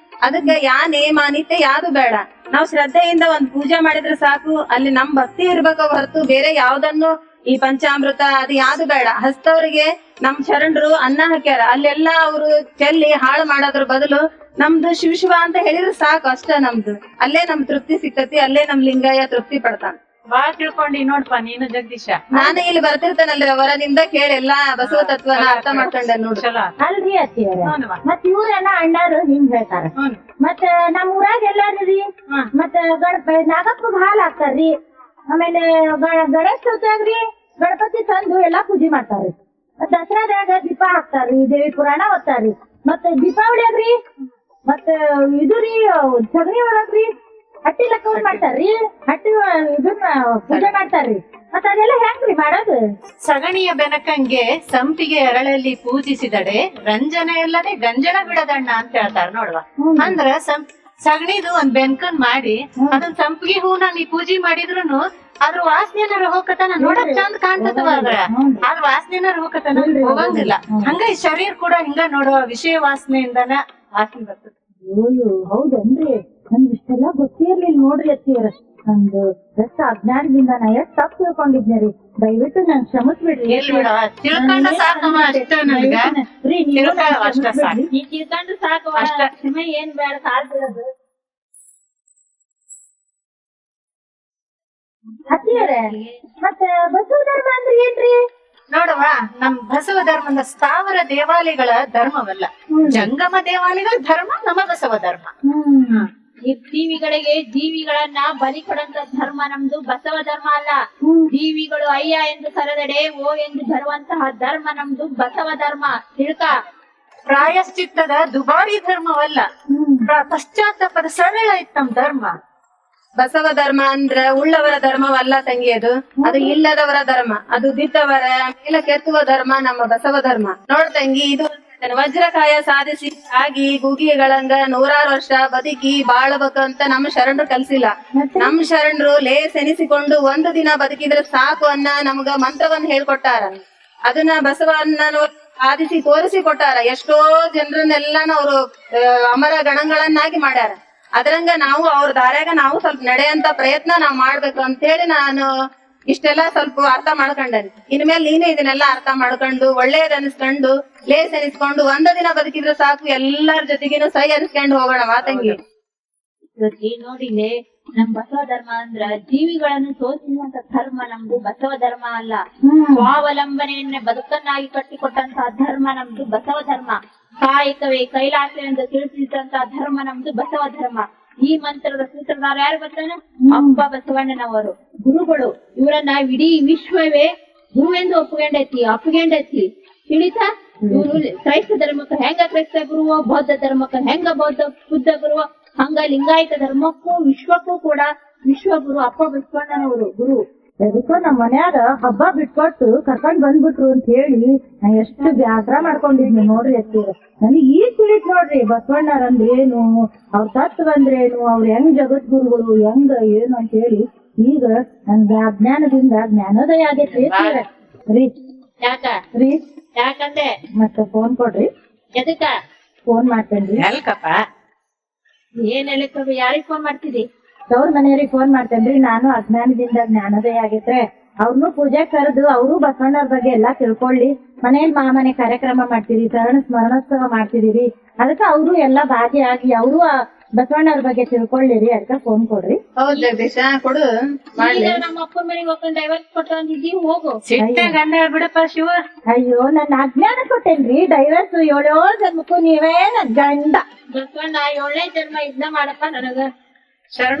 ಅದಕ್ಕ ಯಾ ನೇಮ ನಿತ್ಯ ಯಾವ್ದು ಬೇಡ. ನಾವ್ ಶ್ರದ್ಧೆಯಿಂದ ಒಂದ್ ಪೂಜೆ ಮಾಡಿದ್ರೆ ಸಾಕು. ಅಲ್ಲಿ ನಮ್ ಭಕ್ತಿ ಇರ್ಬೇಕು ಹೊರತು ಬೇರೆ ಯಾವ್ದನ್ನು ಈ ಪಂಚಾಮೃತ ಅದು ಯಾವ್ದು ಬೇಡ. ಹಸ್ತವ್ರಿಗೆ ನಮ್ ಶರಣರು ಅನ್ನ ಹಾಕ್ಯಾರ, ಅಲ್ಲೆಲ್ಲಾ ಅವ್ರು ಚೆಲ್ಲಿ ಹಾಳು ಮಾಡೋದ್ರ ಬದಲು ನಮ್ದು ಶಿವ ಅಂತ ಹೇಳಿದ್ರೆ ಸಾಕು. ಅಷ್ಟ ನಮ್ದು ಅಲ್ಲೇ ನಮ್ ತೃಪ್ತಿ ಸಿಕ್ತತಿ, ಅಲ್ಲೇ ನಮ್ ಲಿಂಗಯ್ಯ ತೃಪ್ತಿ ಪಡ್ತಾನ. ಬಾಳ ತಿಳ್ಕೊಂಡಿ ನೋಡ್ಪಾ ನೀನು ಜಗದೀಶ. ನಾನು ಇಲ್ಲಿ ಬರ್ತಿರ್ತಾನಲ್ರಿ ಅವರ ನಿಮ್ದ ಕೇಳಿ ಎಲ್ಲಾ ಬಸವ ತತ್ವನ ಅರ್ಥ ಮಾಡ್ಕೊಂಡೆ ನೋಡ್ರಿ. ಅಲ್ರಿ ಅತ್ತಿಯರ, ಮತ್ ಇವ್ರೆಲ್ಲ ಅಣ್ಣಾರು ಹಿಂಗ್ ಹೇಳ್ತಾರ. ಮತ್ತ ನಮ್ ಊರಾಗ ಎಲ್ಲಾರಿ ಮತ್ತ ನಾಗಪ್ಪಗ್ ಹಾಲ್ ಹಾಕ್ತಾರ್ರಿ. ಆಮೇಲೆ ಗಣೇಶ ಚೌತಿಯಾಗ್ರಿ ಗಣಪತಿ ತಂದು ಎಲ್ಲಾ ಪೂಜೆ ಮಾಡ್ತಾರ್ರಿ. ದಸರಾದಾಗ ದೀಪ ಹಾಕ್ತಾರ್ರಿ, ದೇವಿ ಪುರಾಣ ಓದ್ತಾರ್ರಿ, ಮತ್ತ ದೀಪಾವಳಿಯಾಗ್ರಿ, ಮತ್ತ ಇದು ರೀ ಸಗಣಿ ಒಳಗ್ರಿ ಹಟ್ಟಿ ಲೆಕ್ಕ ಮಾಡ್ತಾರ್ರಿ, ಹಟ್ಟಿ ಇದನ್ನ ಪೂಜೆ ಮಾಡ್ತಾರ್ರಿ. ಮತ್ತ ಅದೆಲ್ಲ ಹೆಂಗ್ರಿ ಮಾಡೋದು? ಸಗಣಿಯ ಬೆನಕಂಗೆ ಸಂಪಿಗೆ ಎರಳಲ್ಲಿ ಪೂಜಿಸಿದಡೆ ರಂಜನ ಎಲ್ಲದೆ ಗಂಜನ ಬಿಡದಣ್ಣ ಅಂತ ಹೇಳ್ತಾರ ನೋಡ್ವಾ. ಅಂದ್ರ ಸಗಣಿದು ಒಂದ್ ಬೆನ್ಕನ್ ಮಾಡಿ ಅದನ್ ಸಂಪಿಗೆ ಹೂನ ನೀ ಪೂಜೆ ಮಾಡಿದ್ರುನು ಅದ್ರ ವಾಸನೆನಾರ ಹೋಗತನ ನೋಡಕ್ ಚಂದ ಕಾಣ್ತದವ. ಅದ್ರ ವಾಸನೆನಾರ ಹೋಗತನ ಹೋಗಂಗಿಲ್ಲ. ಹಂಗ ಈ ಶರೀರ ಕೂಡ ಹಿಂಗ ನೋಡುವ ವಿಷಯ ವಾಸನೆಯಿಂದನ ವಾಸನೆ ಬರ್ತದೆ. ಹೌದನ್ರಿ, ನನ್ಗೆ ಇಷ್ಟೆಲ್ಲ ಗೊತ್ತಿರ್ಲಿಲ್ಲ ನೋಡ್ರಿ ಅತ್ತಿಯರ. ನಂದು ಎಷ್ಟು ಅಜ್ಞಾನದಿಂದ ನಾ ಎಷ್ಟು ತಪ್ಪು ತಿಳ್ಕೊಂಡಿದ್ನೆ ರೀ. ದಯವಿಟ್ಟು ನನ್ ಕ್ಷಮಿಸ್ಬಿಡ್ರಿ. ತಿಳ್ಕೊಂಡ ಸಾಕಮ್ಮ ಅಷ್ಟ ನನ್ಗ. ತಿಳ್ಕೊಳ್ಳೋ ಅಷ್ಟ ಸಾಕು. ಈ ತಿಳ್ಕೊಂಡು ಸಾಕು, ಕ್ಷಮೆ ಏನ್ ಬೇಡ, ಕಾಲ್ ಬಿಡೋದು. ಅತ್ತಿಯರೇ, ಮತ್ತೆ ಬಸವ ಧರ್ಮ ಅಂದ್ರೆ ಏನ್ರಿ? ನೋಡವಾ, ನಮ್ ಬಸವ ಧರ್ಮದ ಸ್ಥಾವರ ದೇವಾಲಯಗಳ ಧರ್ಮವಲ್ಲ, ಜಂಗಮ ದೇವಾಲಯಗಳ ಧರ್ಮ ನಮ್ಮ ಬಸವ ಧರ್ಮ. ಈ ಜೀವಿಗಳಿಗೆ ಜೀವಿಗಳನ್ನ ಬಲಿ ಕೊಡಂತ ಧರ್ಮ ನಮ್ದು ಬಸವ ಧರ್ಮ ಅಲ್ಲ. ಜೀವಿಗಳು ಅಯ್ಯ ಎಂದು ಕರೆದಡೆ ಓ ಎಂದು ಬರುವಂತಹ ಧರ್ಮ ನಮ್ದು ಬಸವ ಧರ್ಮ. ತಿಳ್ಕ. ಪ್ರಾಯಶ್ಚಿತ್ತದ ದುಬಾರಿ ಧರ್ಮವಲ್ಲ, ಪಶ್ಚಾತ್ತಾಪದ ಸರಳ ಇತ್ತು ನಮ್ ಧರ್ಮ. ಬಸವ ಧರ್ಮ ಅಂದ್ರ ಉಳ್ಳವರ ಧರ್ಮವಲ್ಲ ತಂಗಿ, ಅದು ಇಲ್ಲದವರ ಧರ್ಮ, ಅದು ದಿದ್ದವರ ಮೇಲ ಕೆತ್ತುವ ಧರ್ಮ ನಮ್ಮ ಬಸವ ಧರ್ಮ. ನೋಡ್ ತಂಗಿ, ಇದು ವಜ್ರಕಾಯ ಸಾಧಿಸಿ ಆಗಿ ಗುಗಿಗಳಂಗ 100 ವರ್ಷ ಬದುಕಿ ಬಾಳಬೇಕಂತ ನಮ್ಮ ಶರಣರು ಕಲ್ಸಿಲ್ಲ. ನಮ್ ಶರಣರು ಲೇಸೆನಿಸಿಕೊಂಡು ಒಂದು ದಿನ ಬದುಕಿದ್ರೆ ಸಾಕು ಅನ್ನ ನಮ್ಗ ಮಂತ್ರವನ್ನ ಹೇಳ್ಕೊಟ್ಟಾರ. ಅದನ್ನ ಬಸವಣ್ಣನ ಸಾಧಿಸಿ ತೋರಿಸಿ ಕೊಟ್ಟಾರ. ಎಷ್ಟೋ ಜನರನ್ನೆಲ್ಲಾನು ಅವರು ಅಮರ ಗಣಗಳನ್ನಾಗಿ ಮಾಡ್ಯಾರ. ಅದ್ರಂಗ ನಾವು ಅವ್ರ ದಾರ್ಯಾಗ ನಾವು ಸ್ವಲ್ಪ ನಡೆಯಂತ ಪ್ರಯತ್ನ ನಾವ್ ಮಾಡ್ಬೇಕು ಅಂತ ಹೇಳಿ ನಾನು ಇಷ್ಟೆಲ್ಲಾ ಸ್ವಲ್ಪ ಅರ್ಥ ಮಾಡ್ಕೊಂಡೇನಿ. ಇನ್ಮೇಲೆ ನೀನು ಇದನ್ನೆಲ್ಲ ಅರ್ಥ ಮಾಡ್ಕೊಂಡು ಒಳ್ಳೇದ್ ಅನಿಸ್ಕೊಂಡು ಲೇಸ್ ಅನಿಸ್ಕೊಂಡು ಒಂದ ದಿನ ಬದುಕಿದ್ರೆ ಸಾಕು, ಎಲ್ಲರ ಜೊತೆಗಿನ ಸೈ ಅನಿಸ್ಕೊಂಡು ಹೋಗೋಣ ತಂಗಿ. ನೋಡಿಲೆ, ನಮ್ ಬಸವ ಧರ್ಮ ಅಂದ್ರ ಜೀವಿಗಳನ್ನು ತೋರಿಸುವಂತ ಧರ್ಮ ನಮ್ದು ಬಸವ ಧರ್ಮ ಅಲ್ಲ. ಸ್ವಾವಲಂಬನೆಯನ್ನ ಬದುಕನ್ನಾಗಿ ಕಟ್ಟಿಕೊಟ್ಟಂತಹ ಧರ್ಮ ನಮ್ದು ಬಸವ ಧರ್ಮ. ಕಾಯಕವೇ ಕೈಲಾಸ ಎಂದು ತಿಳಿಸಿದಂತ ಧರ್ಮ ನಮ್ದು ಬಸವ ಧರ್ಮ. ಈ ಮಂತ್ರದ ಸೂತ್ರಧಾರ ಯಾರು ಗೊತ್ತಾನ? ಅಪ್ಪ ಬಸವಣ್ಣನವರು ಗುರುಗಳು. ಇವರನ್ನ ಇಡೀ ವಿಶ್ವವೇ ಗುರುವೆಂದು ಅಪ್ಪುಗೆಂಡೈತಿ ತಿಳಿತಾ. ಇವರು ಕ್ರೈಸ್ತ ಧರ್ಮಕ್ಕ ಹೆಂಗ ಕ್ರೈಸ್ತ ಗುರುವೋ, ಬೌದ್ಧ ಧರ್ಮಕ್ಕ ಹೆಂಗ ಬುದ್ಧ ಗುರುವೋ, ಹಂಗ ಲಿಂಗಾಯತ ಧರ್ಮಕ್ಕೂ ವಿಶ್ವಕ್ಕೂ ಕೂಡ ವಿಶ್ವಗುರು ಅಪ್ಪ ಬಸವಣ್ಣನವರು ಗುರು. ಅದಕ್ಕೂ ನಮ್ ಮನ್ಯಾಗ ಹಬ್ಬ ಬಿಟ್ಕೊಟ್ಟು ಕರ್ಕೊಂಡ್ ಬಂದ್ಬಿಟ್ರು ಅಂತ ಹೇಳಿ ನಾ ಎಷ್ಟು ಬ್ಯಾಸರ ಮಾಡ್ಕೊಂಡಿದ್ನಿ ನೋಡ್ರಿ ಅತ್ತಿರ. ನನಗೆ ಈಗ ತಿಳಿತ್ ನೋಡ್ರಿ ಬಸವಣ್ಣರಂದ್ರೇನು, ಅವ್ರ ತತ್ವ ಅಂದ್ರೇನು, ಅವ್ರ ಹೆಂಗ್ ಜಗದ್ಗುರುಗಳು ಹೆಂಗ ಏನು ಅಂತ ಹೇಳಿ ಈಗ ನನ್ಗೆ ಅಜ್ಞಾನದಿಂದ ಜ್ಞಾನೋದಯ ಆಗೈತ್ರಿ ರೀ. ಯಾಕ ರೀ ಯಾಕಂದ್ರೆ ಮತ್ತೆ ಫೋನ್ ಕೊಡ್ರಿ. ಎದಕ್ಕ ಫೋನ್ ಮಾಡ್ತೇನ್ರಿ. ಎಲ್ಕಪ್ಪ ಏನ್ ಹೇಳಕ್ಕ? ಯಾರಿಗ್ ಫೋನ್ ಮಾಡ್ತಿದಿ? ಅವ್ರ ಮನೆಯವ್ರಿಗೆ ಫೋನ್ ಮಾಡ್ತೇನ್ರಿ. ನಾನು ಅಜ್ಞಾನದಿಂದ ಜ್ಞಾನೋದಯ ಆಗೈತೆ. ಅವ್ರನ್ನು ಪೂಜೆ ಕರೆದು ಅವರು ಬಸವಣ್ಣವ್ರ ಬಗ್ಗೆ ಎಲ್ಲಾ ತಿಳ್ಕೊಳ್ಳಿ. ಮನೇಲಿ ಮಾಮನೆ ಕಾರ್ಯಕ್ರಮ ಮಾಡ್ತೀರಿ, ಶರಣ ಸ್ಮರಣೋತ್ಸವ ಮಾಡ್ತಿದೀರಿ. ಅದಕ್ಕೆ ಅವರು ಎಲ್ಲಾ ಭಾಗಿಯಾಗಿ ಅವರು ಬಸವಣ್ಣವ್ರ ಬಗ್ಗೆ ತಿಳ್ಕೊಳ್ಳಿರಿ. ಅದಕ್ಕೆ ಫೋನ್ ಕೊಡ್ರಿ. ಹೌದ್ ಜಗದೀಶ, ಕೊಡು. ನಮ್ಮ ಅಪ್ಪನ ಮನೆಗೆ ಹೋಗ್ಕೊಂಡು ಡೈವರ್ಸ್ ಕೊಟ್ಟು ಅಂದಿದ್ದೀವಿ, ಹೋಗು. ಸಿಟ್ಟೆ ಗಂಡ ಬಿಡಪ್ಪ ಶಿವ. ಅಯ್ಯೋ, ನನ್ನ ಅಜ್ಞಾನ ಕೊಟ್ಟೇನ್ರಿ. ಡೈವರ್ಸ್ 7 ಜನ್ಮಕ್ಕೂ ನೀವೇ ನನ್ ಗಂಡ. ಬಸವಣ್ಣ 7ನೇ ಜನ್ಮ ಇದನ್ನ ಮಾಡಪ್ಪ ನನಗ. ಶರಣ